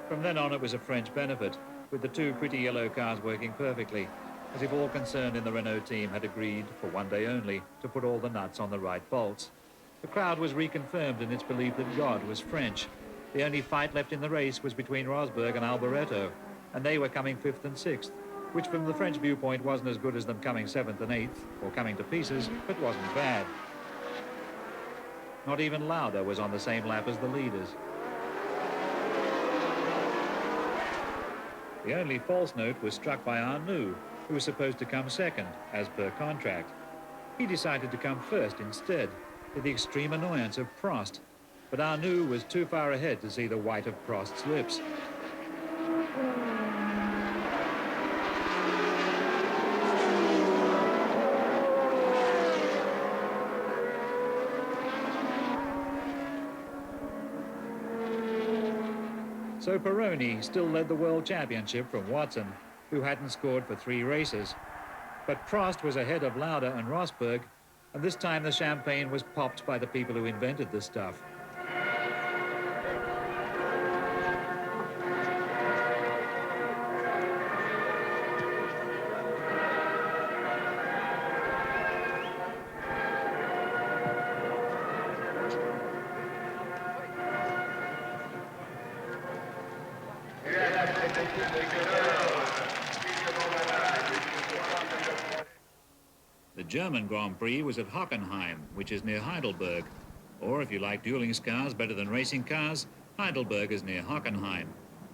From then on, it was a French benefit, with the two pretty yellow cars working perfectly, as if all concerned in the Renault team had agreed, for one day only, to put all the nuts on the right bolts. The crowd was reconfirmed in its belief that God was French. The only fight left in the race was between Rosberg and Alboreto, and they were coming 5th and 6th, which from the French viewpoint wasn't as good as them coming 7th and 8th, or coming to pieces, but wasn't bad. Not even Lauda was on the same lap as the leaders. The only false note was struck by Arnoux, who was supposed to come second, as per contract. He decided to come first instead, to the extreme annoyance of Prost. But Arnoux was too far ahead to see the white of Prost's lips. So Pironi still led the World Championship from Watson, who hadn't scored for 3 races. But Prost was ahead of Lauda and Rosberg, and this time the champagne was popped by the people who invented the stuff. The German Grand Prix was at Hockenheim, which is near Heidelberg. Or if you like dueling cars better than racing cars, Heidelberg is near Hockenheim.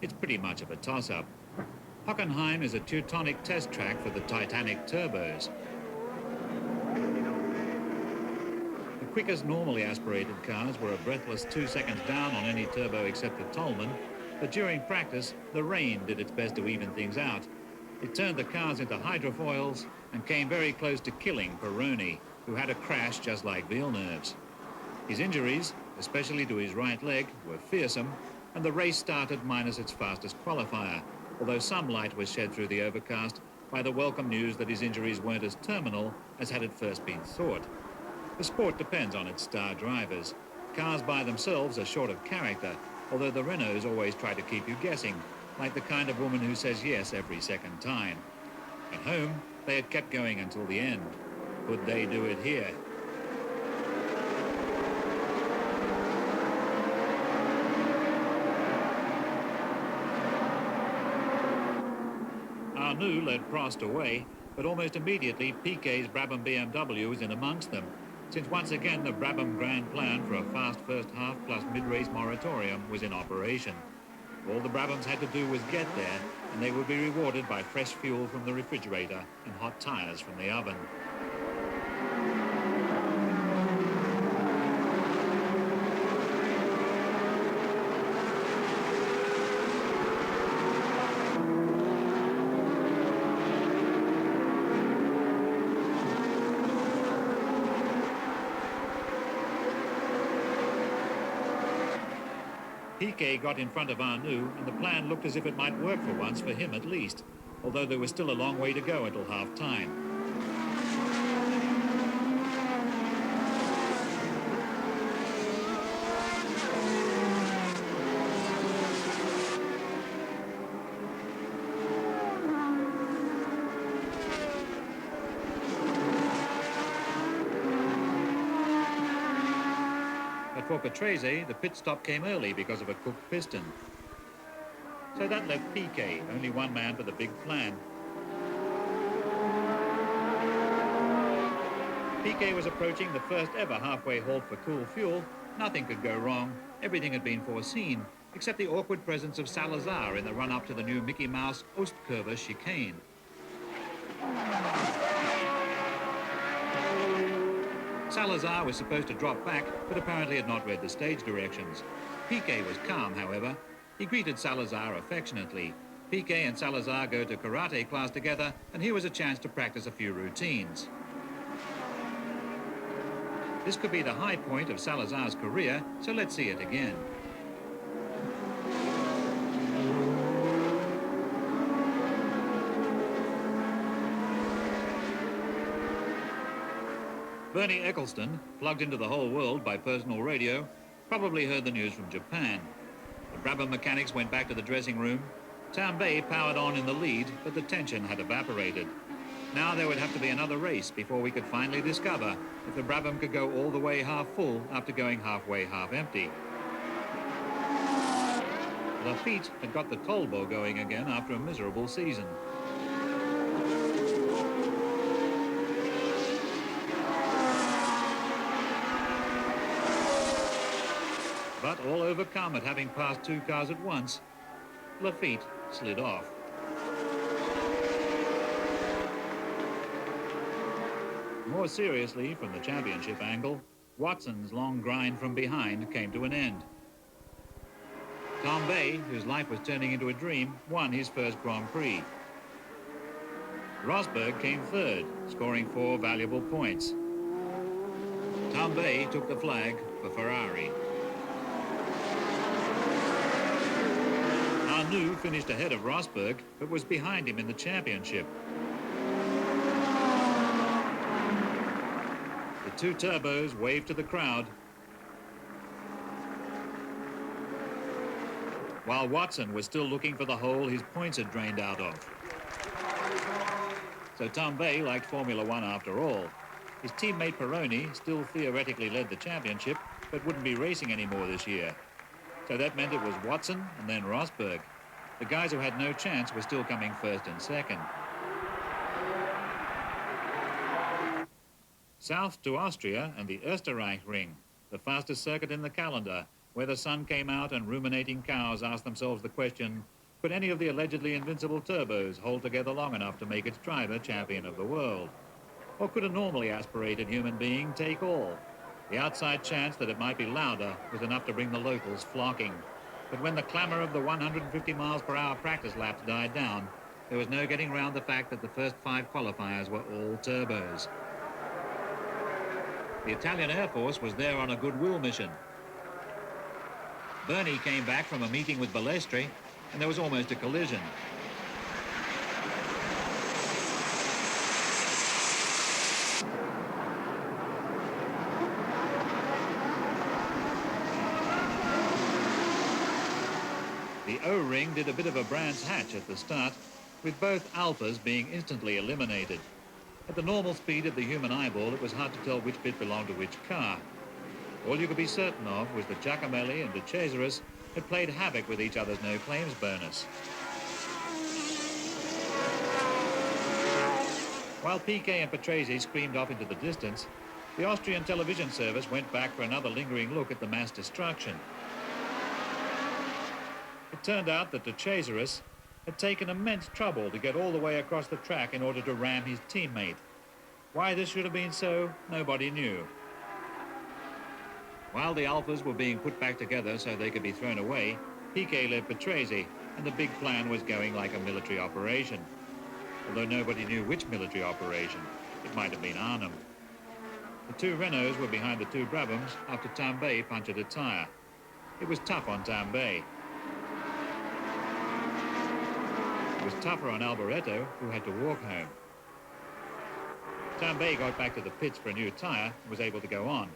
It's pretty much of a toss-up. Hockenheim is a Teutonic test track for the Titanic turbos. The quickest normally aspirated cars were a breathless 2 seconds down on any turbo except the Tollman, but during practice, the rain did its best to even things out. It turned the cars into hydrofoils and came very close to killing Pironi, who had a crash just like Villeneuve's. His injuries, especially to his right leg, were fearsome, and the race started minus its fastest qualifier, although some light was shed through the overcast by the welcome news that his injuries weren't as terminal as had at first been thought. The sport depends on its star drivers. Cars by themselves are short of character, although the Renaults always try to keep you guessing, like the kind of woman who says yes every second time. At home, they had kept going until the end. Could they do it here? Arnoux led Prost away, but almost immediately Piquet's Brabham BMW was in amongst them, since once again the Brabham Grand Plan for a fast first half plus mid-race moratorium was in operation. All the Brabhams had to do was get there, and they would be rewarded by fresh fuel from the refrigerator and hot tyres from the oven. Piquet got in front of Arnoux, and the plan looked as if it might work for once, for him at least, although there was still a long way to go until half-time. But for Patrese, the pit stop came early because of a cooked piston. So that left Piquet, only one man for the big plan. Piquet was approaching the first ever halfway halt for cool fuel. Nothing could go wrong. Everything had been foreseen, except the awkward presence of Salazar in the run-up to the new Mickey Mouse Ostkurve chicane. Salazar was supposed to drop back, but apparently had not read the stage directions. Piquet was calm, however. He greeted Salazar affectionately. Piquet and Salazar go to karate class together, and here was a chance to practice a few routines. This could be the high point of Salazar's career, so let's see it again. Bernie Eccleston, plugged into the whole world by personal radio, probably heard the news from Japan. The Brabham mechanics went back to the dressing room. Tambay powered on in the lead, but the tension had evaporated. Now there would have to be another race before we could finally discover if the Brabham could go all the way half full after going halfway half empty. Lafitte had got the Tolbo going again after a miserable season. But all overcome at having passed two cars at once, Lafitte slid off. More seriously, from the championship angle, Watson's long grind from behind came to an end. Tambay, whose life was turning into a dream, won his first Grand Prix. Rosberg came third, scoring 4 valuable points. Tambay took the flag for Ferrari. Arnoux finished ahead of Rosberg, but was behind him in the championship. The two turbos waved to the crowd, while Watson was still looking for the hole his points had drained out of. So Tambay liked Formula One after all. His teammate Pironi still theoretically led the championship, but wouldn't be racing anymore this year. So that meant it was Watson and then Rosberg. The guys who had no chance were still coming first and second. South to Austria and the Österreich Ring, the fastest circuit in the calendar, where the sun came out and ruminating cows asked themselves the question, could any of the allegedly invincible turbos hold together long enough to make its driver champion of the world? Or could a normally aspirated human being take all? The outside chance that it might be louder was enough to bring the locals flocking. But when the clamour of the 150 miles per hour practice laps died down, there was no getting around the fact that the first 5 qualifiers were all turbos. The Italian Air Force was there on a goodwill mission. Bernie came back from a meeting with Balestri, and there was almost a collision. The O-ring did a bit of a Brands hatch at the start, with both Alphas being instantly eliminated. At the normal speed of the human eyeball, it was hard to tell which bit belonged to which car. All you could be certain of was that Giacomelli and De Cesaris had played havoc with each other's no-claims bonus. While Piquet and Patrese screamed off into the distance, the Austrian television service went back for another lingering look at the mass destruction. It turned out that De Cesaris had taken immense trouble to get all the way across the track in order to ram his teammate. Why this should have been so, nobody knew. While the Alphas were being put back together so they could be thrown away, Piquet led Patrese, and the big plan was going like a military operation. Although nobody knew which military operation. It might have been Arnhem. The two Renaults were behind the two Brabhams after Tambay punctured a tyre. It was tough on Tambay. It was tougher on Alboreto, who had to walk home. Tambay got back to the pits for a new tyre and was able to go on.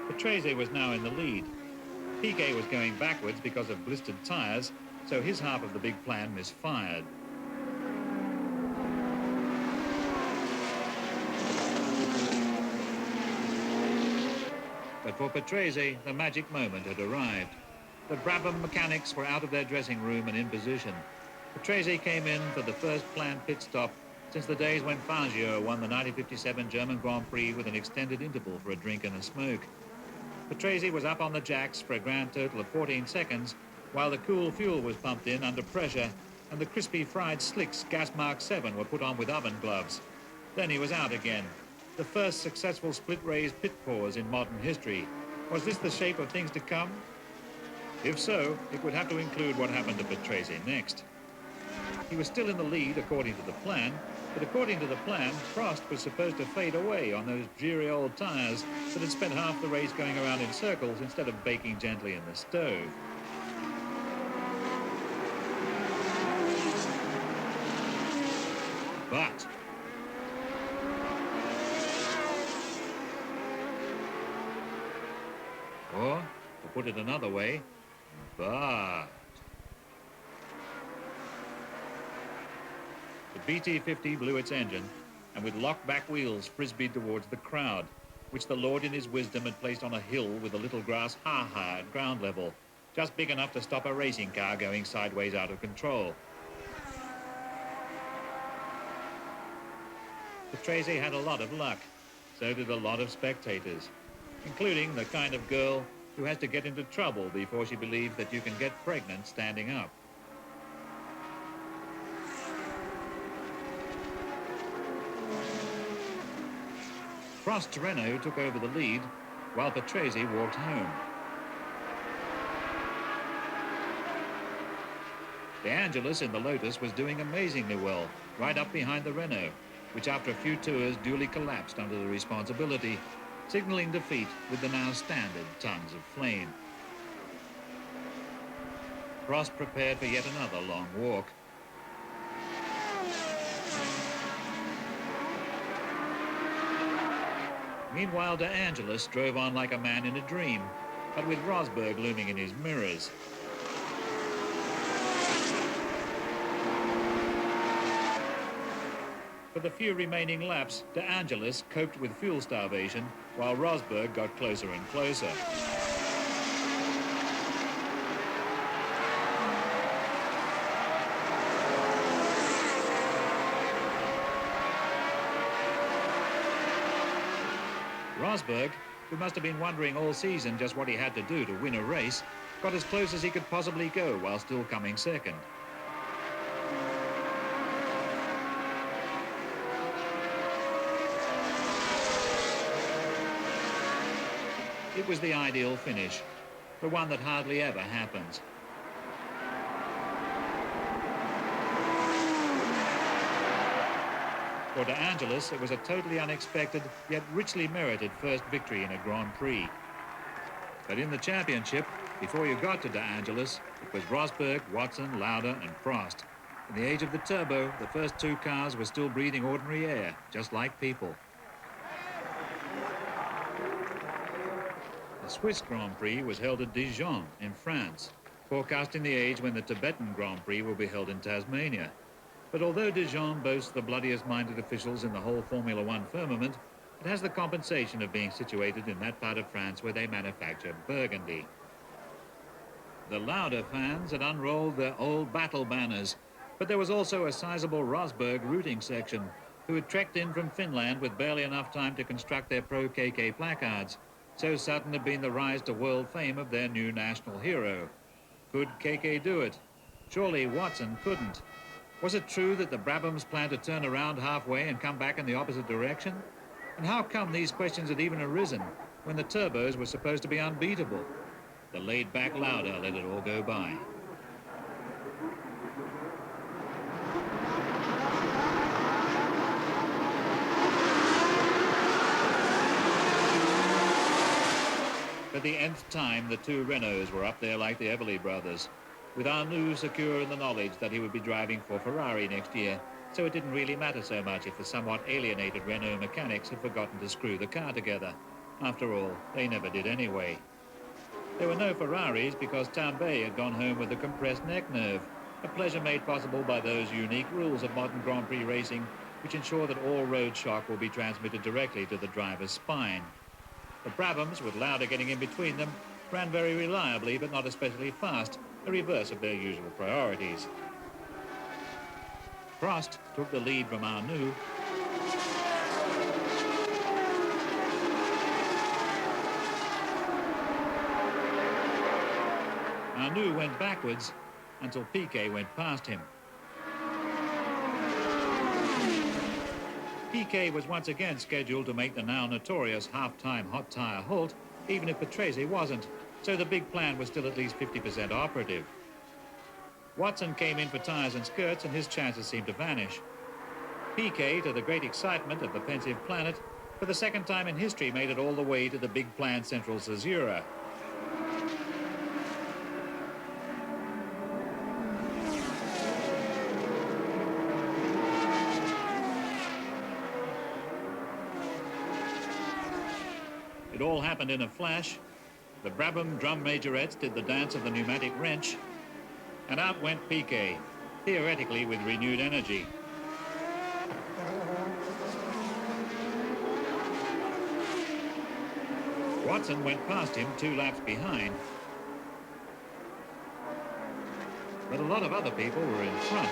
Patrese was now in the lead. Piquet was going backwards because of blistered tyres, so his half of the big plan misfired. For Patrese, the magic moment had arrived. The Brabham mechanics were out of their dressing room and in position. Patrese came in for the first planned pit stop since the days when Fangio won the 1957 German Grand Prix with an extended interval for a drink and a smoke. Patrese was up on the jacks for a grand total of 14 seconds, while the cool fuel was pumped in under pressure and the crispy fried slicks Gas Mark 7 were put on with oven gloves. Then he was out again. The first successful split-race pit pause in modern history. Was this the shape of things to come? If so, it would have to include what happened to Patrese next. He was still in the lead according to the plan, but according to the plan, Prost was supposed to fade away on those dreary old tyres that had spent half the race going around in circles instead of baking gently in the stove. But or, to put it another way, but the BT-50 blew its engine and with locked back wheels frisbeed towards the crowd, which the Lord in his wisdom had placed on a hill with a little grass ha-ha at ground level, just big enough to stop a racing car going sideways out of control. Patrese had a lot of luck, so did a lot of spectators, including the kind of girl who has to get into trouble before she believes that you can get pregnant standing up. Prost's Renault took over the lead, while Patrese walked home. De Angelis in the Lotus was doing amazingly well, right up behind the Renault, which after a few tours duly collapsed under the responsibility, signalling defeat with the now standard tongues of flame. Prost prepared for yet another long walk. Meanwhile, De Angelis drove on like a man in a dream, but with Rosberg looming in his mirrors. For the few remaining laps, De Angelis coped with fuel starvation, while Rosberg got closer and closer. Rosberg, who must have been wondering all season just what he had to do to win a race, got as close as he could possibly go while still coming second. It was the ideal finish, the one that hardly ever happens. For De Angelis, it was a totally unexpected, yet richly merited first victory in a Grand Prix. But in the championship, before you got to De Angelis, it was Rosberg, Watson, Lauda and Prost. In the age of the turbo, the first two cars were still breathing ordinary air, just like people. The Swiss Grand Prix was held at Dijon in France, forecasting the age when the Tibetan Grand Prix will be held in Tasmania. But although Dijon boasts the bloodiest-minded officials in the whole Formula One firmament, it has the compensation of being situated in that part of France where they manufacture Burgundy. The Lauda fans had unrolled their old battle banners, but there was also a sizable Rosberg rooting section who had trekked in from Finland with barely enough time to construct their pro-KK placards. So sudden had been the rise to world fame of their new national hero. Could KK do it? Surely Watson couldn't. Was it true that the Brabhams planned to turn around halfway and come back in the opposite direction? And how come these questions had even arisen when the turbos were supposed to be unbeatable? The laid-back Lauda let it all go by. For the nth time, the two Renaults were up there like the Everly brothers, with Arnoux secure in the knowledge that he would be driving for Ferrari next year, so it didn't really matter so much if the somewhat alienated Renault mechanics had forgotten to screw the car together. After all, they never did anyway. There were no Ferraris because Tambay had gone home with a compressed neck nerve, a pleasure made possible by those unique rules of modern Grand Prix racing, which ensure that all road shock will be transmitted directly to the driver's spine. The Brabhams, with Lauda getting in between them, ran very reliably but not especially fast, the reverse of their usual priorities. Prost took the lead from Arnoux. Arnoux went backwards until Piquet went past him. Piquet was once again scheduled to make the now notorious half-time hot tyre halt, even if Patrese wasn't, so the big plan was still at least 50% operative. Watson came in for tyres and skirts, and his chances seemed to vanish. Piquet, to the great excitement of the pensive planet, for the second time in history made it all the way to the big planned central caesura. It all happened in a flash. The Brabham drum majorettes did the dance of the pneumatic wrench, and out went Piquet, theoretically with renewed energy. Watson went past him 2 laps behind, but a lot of other people were in front.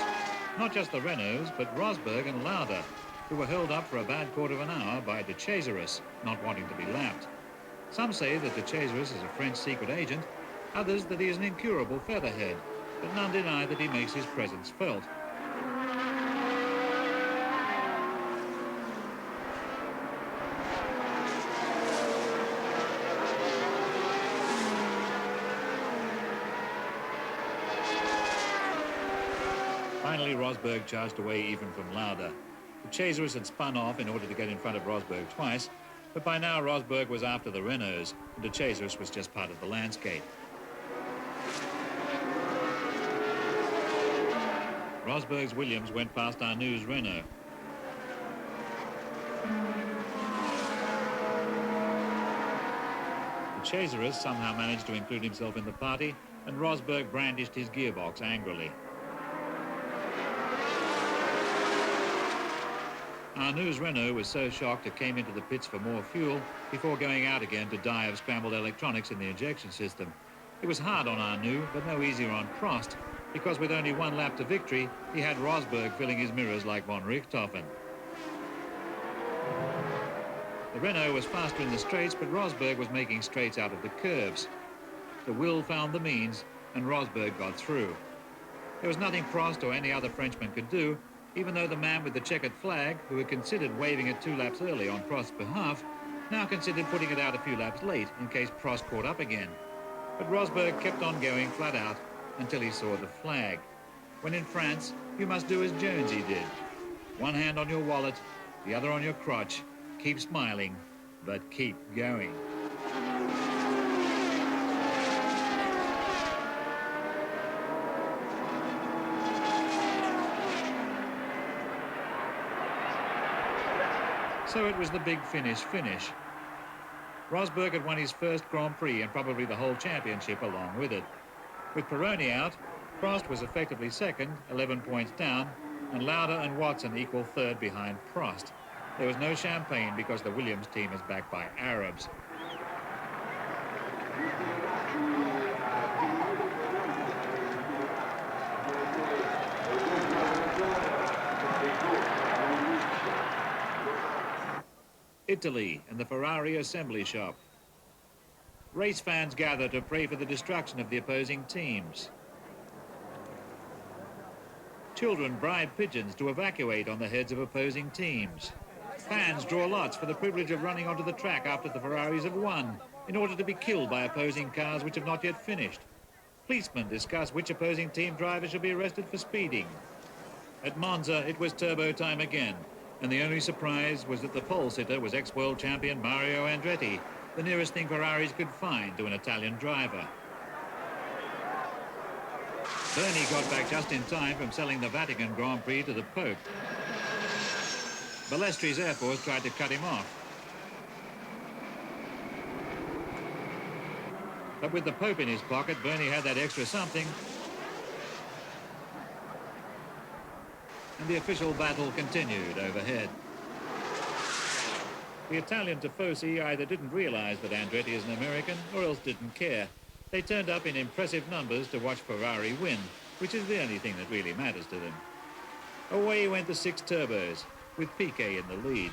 Not just the Renaults, but Rosberg and Lauda, who were held up for a bad quarter of an hour by de Cesaris, not wanting to be lapped. Some say that de Cesaris is a French secret agent, others that he is an incurable featherhead, but none deny that he makes his presence felt. Finally, Rosberg charged away even from Lauda. De Cesaris had spun off in order to get in front of Rosberg twice, but by now Rosberg was after the Renaults, and de Cesaris was just part of the landscape. Rosberg's Williams went past Arnoux' Renault. De Cesaris somehow managed to include himself in the party, and Rosberg brandished his gearbox angrily. Arnoux' Renault was so shocked it came into the pits for more fuel before going out again to die of scrambled electronics in the injection system. It was hard on Arnoux, but no easier on Prost, because with only 1 lap to victory, he had Rosberg filling his mirrors like von Richthofen. The Renault was faster in the straights, but Rosberg was making straights out of the curves. The will found the means, and Rosberg got through. There was nothing Prost or any other Frenchman could do, even though the man with the checkered flag, who had considered waving it 2 laps early on Prost's behalf, now considered putting it out a few laps late in case Prost caught up again. But Rosberg kept on going flat out until he saw the flag. When in France, you must do as Jonesy did. 1 hand on your wallet, the other on your crotch. Keep smiling, but keep going. So it was the big finish. Rosberg had won his first Grand Prix and probably the whole championship along with it. With Pironi out, Prost was effectively second, 11 points down, and Lauda and Watson equal third behind Prost. There was no champagne because the Williams team is backed by Arabs. Italy and the Ferrari assembly shop. Race fans gather to pray for the destruction of the opposing teams. Children bribe pigeons to evacuate on the heads of opposing teams. Fans draw lots for the privilege of running onto the track after the Ferraris have won, in order to be killed by opposing cars which have not yet finished. Policemen discuss which opposing team driver should be arrested for speeding. At Monza, it was turbo time again, and the only surprise was that the pole-sitter was ex-world champion Mario Andretti, the nearest thing Ferraris could find to an Italian driver. Bernie got back just in time from selling the Vatican Grand Prix to the Pope. Balestri's Air Force tried to cut him off. But with the Pope in his pocket, Bernie had that extra something. And the official battle continued overhead. The Italian tifosi either didn't realise that Andretti is an American or else didn't care. They turned up in impressive numbers to watch Ferrari win, which is the only thing that really matters to them. Away went the 6 turbos, with Piquet in the lead.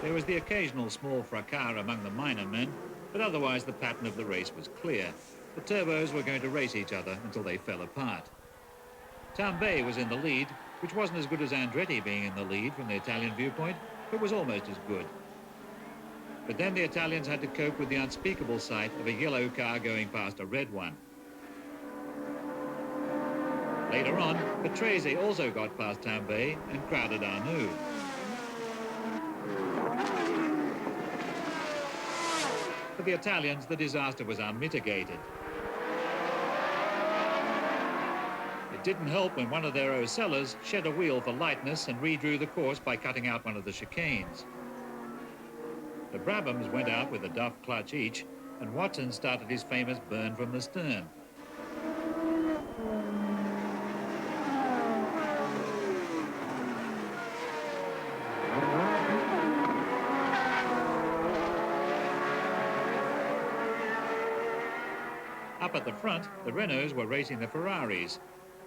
There was the occasional small fracas among the minor men, but otherwise the pattern of the race was clear. The turbos were going to race each other until they fell apart. Tambay was in the lead, which wasn't as good as Andretti being in the lead from the Italian viewpoint, but was almost as good. But then the Italians had to cope with the unspeakable sight of a yellow car going past a red one. Later on, Patrese also got past Tambay and crowded Arnoux. For the Italians, the disaster was unmitigated. It didn't help when one of their Ocellers shed a wheel for lightness and redrew the course by cutting out one of the chicanes. The Brabhams went out with a Duff clutch each, and Watson started his famous burn from the stern. Up at the front, the Renaults were racing the Ferraris.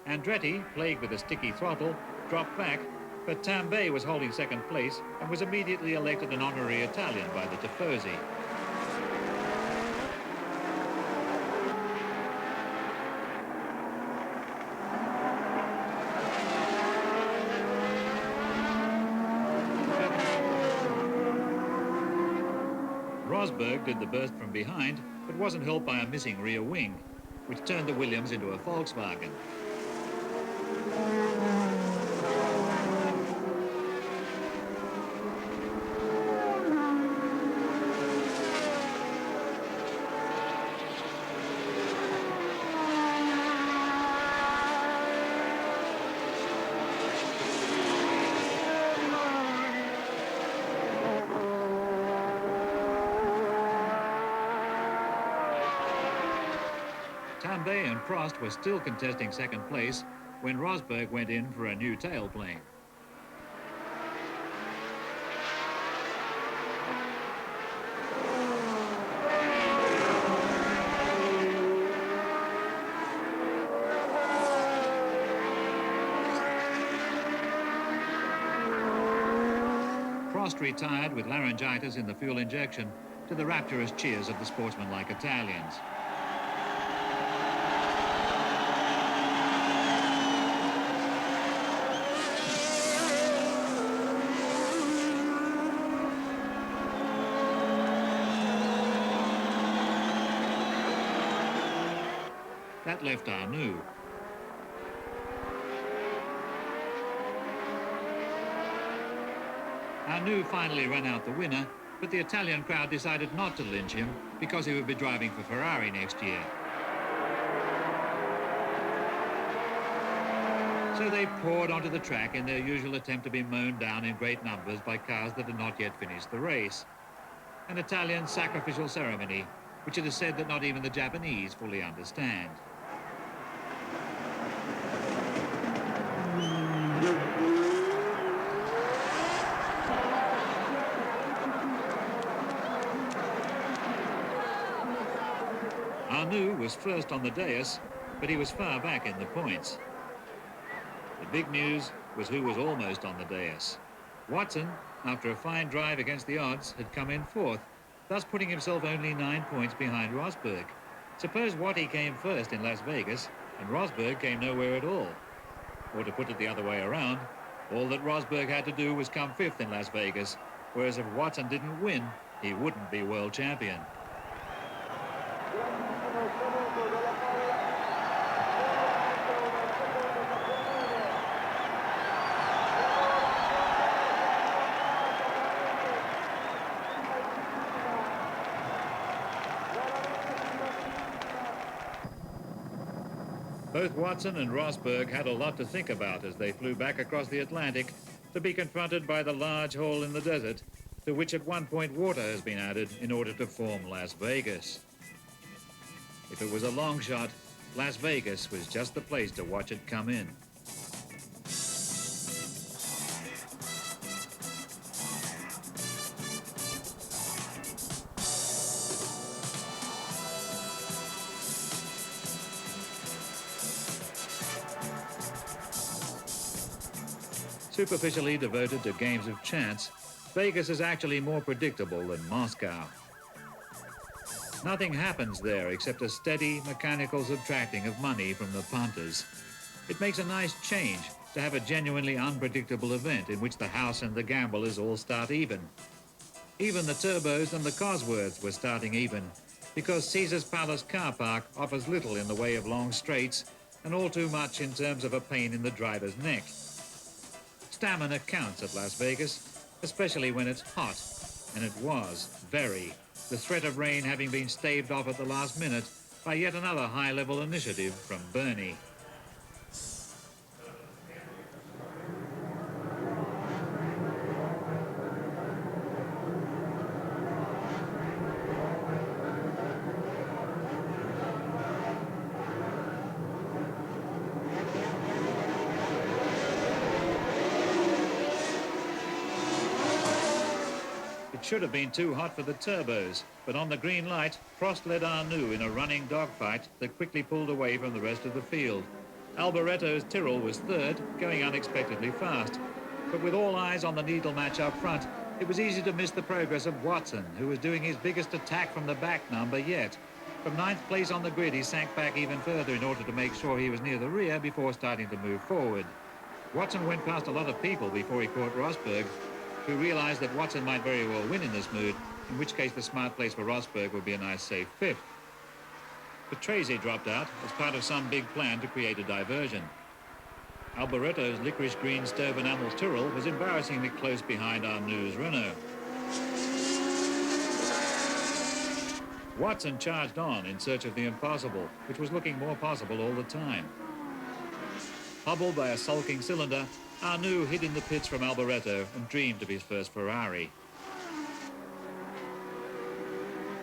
Andretti, plagued with a sticky throttle, dropped back, but Tambay was holding second place and was immediately elected an honorary Italian by the Tifosi. Rosberg did the burst from behind, but wasn't helped by a missing rear wing, which turned the Williams into a Volkswagen. Tambay and Prost were still contesting second place when Rosberg went in for a new tailplane. Prost retired with laryngitis in the fuel injection to the rapturous cheers of the sportsmanlike Italians. That left Arnoux. Arnoux finally ran out the winner, but the Italian crowd decided not to lynch him because he would be driving for Ferrari next year. So they poured onto the track in their usual attempt to be mown down in great numbers by cars that had not yet finished the race. An Italian sacrificial ceremony, which it is said that not even the Japanese fully understand. Arnoux was first on the dais, but he was far back in the points. The big news was who was almost on the dais. Watson, after a fine drive against the odds, had come in fourth, thus putting himself only 9 points behind Rosberg. Suppose Watty came first in Las Vegas and Rosberg came nowhere at all. Or to put it the other way around, all that Rosberg had to do was come fifth in Las Vegas, whereas if Watson didn't win, he wouldn't be world champion. Both Watson and Rosberg had a lot to think about as they flew back across the Atlantic to be confronted by the large hole in the desert, to which at one point water has been added in order to form Las Vegas. If it was a long shot, Las Vegas was just the place to watch it come in. Superficially devoted to games of chance, Vegas is actually more predictable than Moscow. Nothing happens there except a steady mechanical subtracting of money from the punters. It makes a nice change to have a genuinely unpredictable event in which the house and the gamblers all start even. Even the turbos and the Cosworths were starting even, because Caesar's Palace car park offers little in the way of long straights and all too much in terms of a pain in the driver's neck. Stamina counts at Las Vegas, especially when it's hot, and it was very. The threat of rain having been staved off at the last minute by yet another high-level initiative from Bernie. It should have been too hot for the turbos, but on the green light, Prost led Arnoux in a running dogfight that quickly pulled away from the rest of the field. Alboretto's Tyrrell was third, going unexpectedly fast. But with all eyes on the needle match up front, it was easy to miss the progress of Watson, who was doing his biggest attack from the back number yet. From ninth place on the grid, he sank back even further in order to make sure he was near the rear before starting to move forward. Watson went past a lot of people before he caught Rosberg, who realized that Watson might very well win in this mood, in which case the smart place for Rosberg would be a nice safe fifth. Patrese dropped out as part of some big plan to create a diversion. Alboretto's licorice green stove enamel Tyrrell was embarrassingly close behind Arnoux' Renault. Watson charged on in search of the impossible, which was looking more possible all the time. Hobbled by a sulking cylinder, Arnoux hid in the pits from Alboretto and dreamed of his first Ferrari.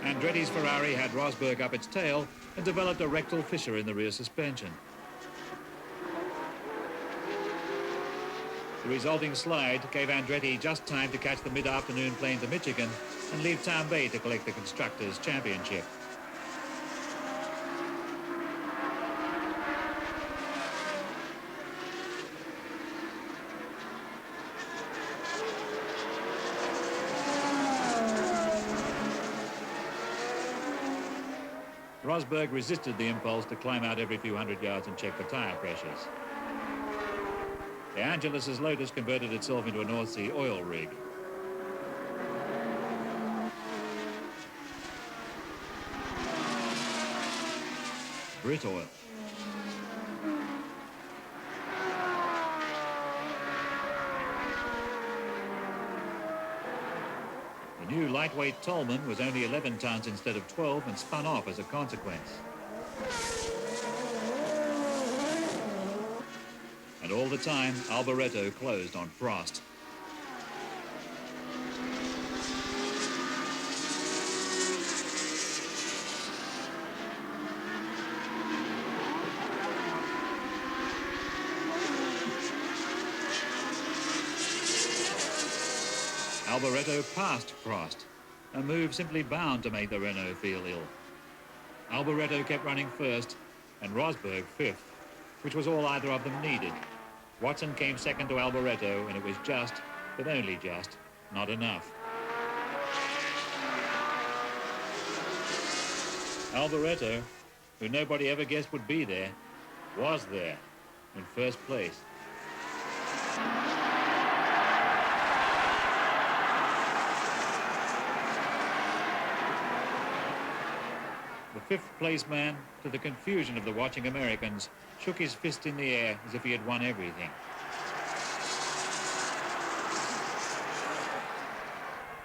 Andretti's Ferrari had Rosberg up its tail and developed a rectal fissure in the rear suspension. The resulting slide gave Andretti just time to catch the mid-afternoon plane to Michigan and leave Tambay to collect the Constructors' Championship. Rosberg resisted the impulse to climb out every few hundred yards and check for tyre pressures. De Angelis' Lotus converted itself into a North Sea oil rig. Brit oil. The new lightweight Tolman was only 11 tons instead of 12 and spun off as a consequence. And all the time, Alboretto closed on Prost. Alboretto passed Prost, a move simply bound to make the Renault feel ill. Alboretto kept running first and Rosberg fifth, which was all either of them needed. Watson came second to Alboretto, and it was just, but only just, not enough. Alboretto, who nobody ever guessed would be there, was there in first place. The fifth-place man, to the confusion of the watching Americans, shook his fist in the air as if he had won everything.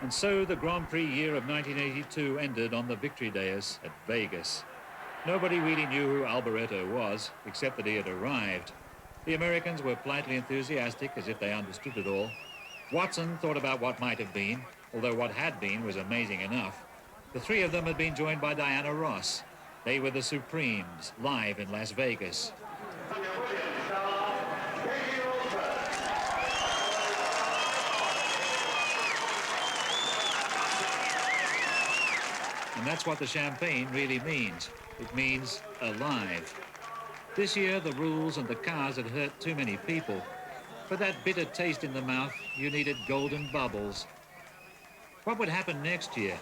And so the Grand Prix year of 1982 ended on the victory dais at Vegas. Nobody really knew who Alboreto was, except that he had arrived. The Americans were politely enthusiastic, as if they understood it all. Watson thought about what might have been, although what had been was amazing enough. The three of them had been joined by Diana Ross. They were the Supremes, live in Las Vegas. And that's what the champagne really means. It means alive. This year, the rules and the cars had hurt too many people. For that bitter taste in the mouth, you needed golden bubbles. What would happen next year?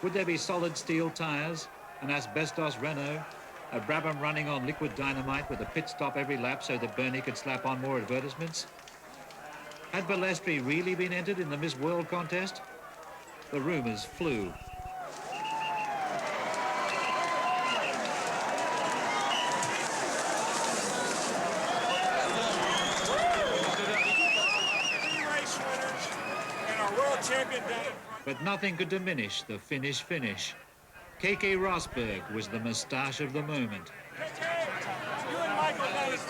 Would there be solid steel tyres, an asbestos Renault, a Brabham running on liquid dynamite with a pit stop every lap so that Bernie could slap on more advertisements? Had Balestri really been entered in the Miss World contest? The rumours flew. But nothing could diminish the Finnish finish. K.K. Rosberg was the moustache of the moment. You and Michael know this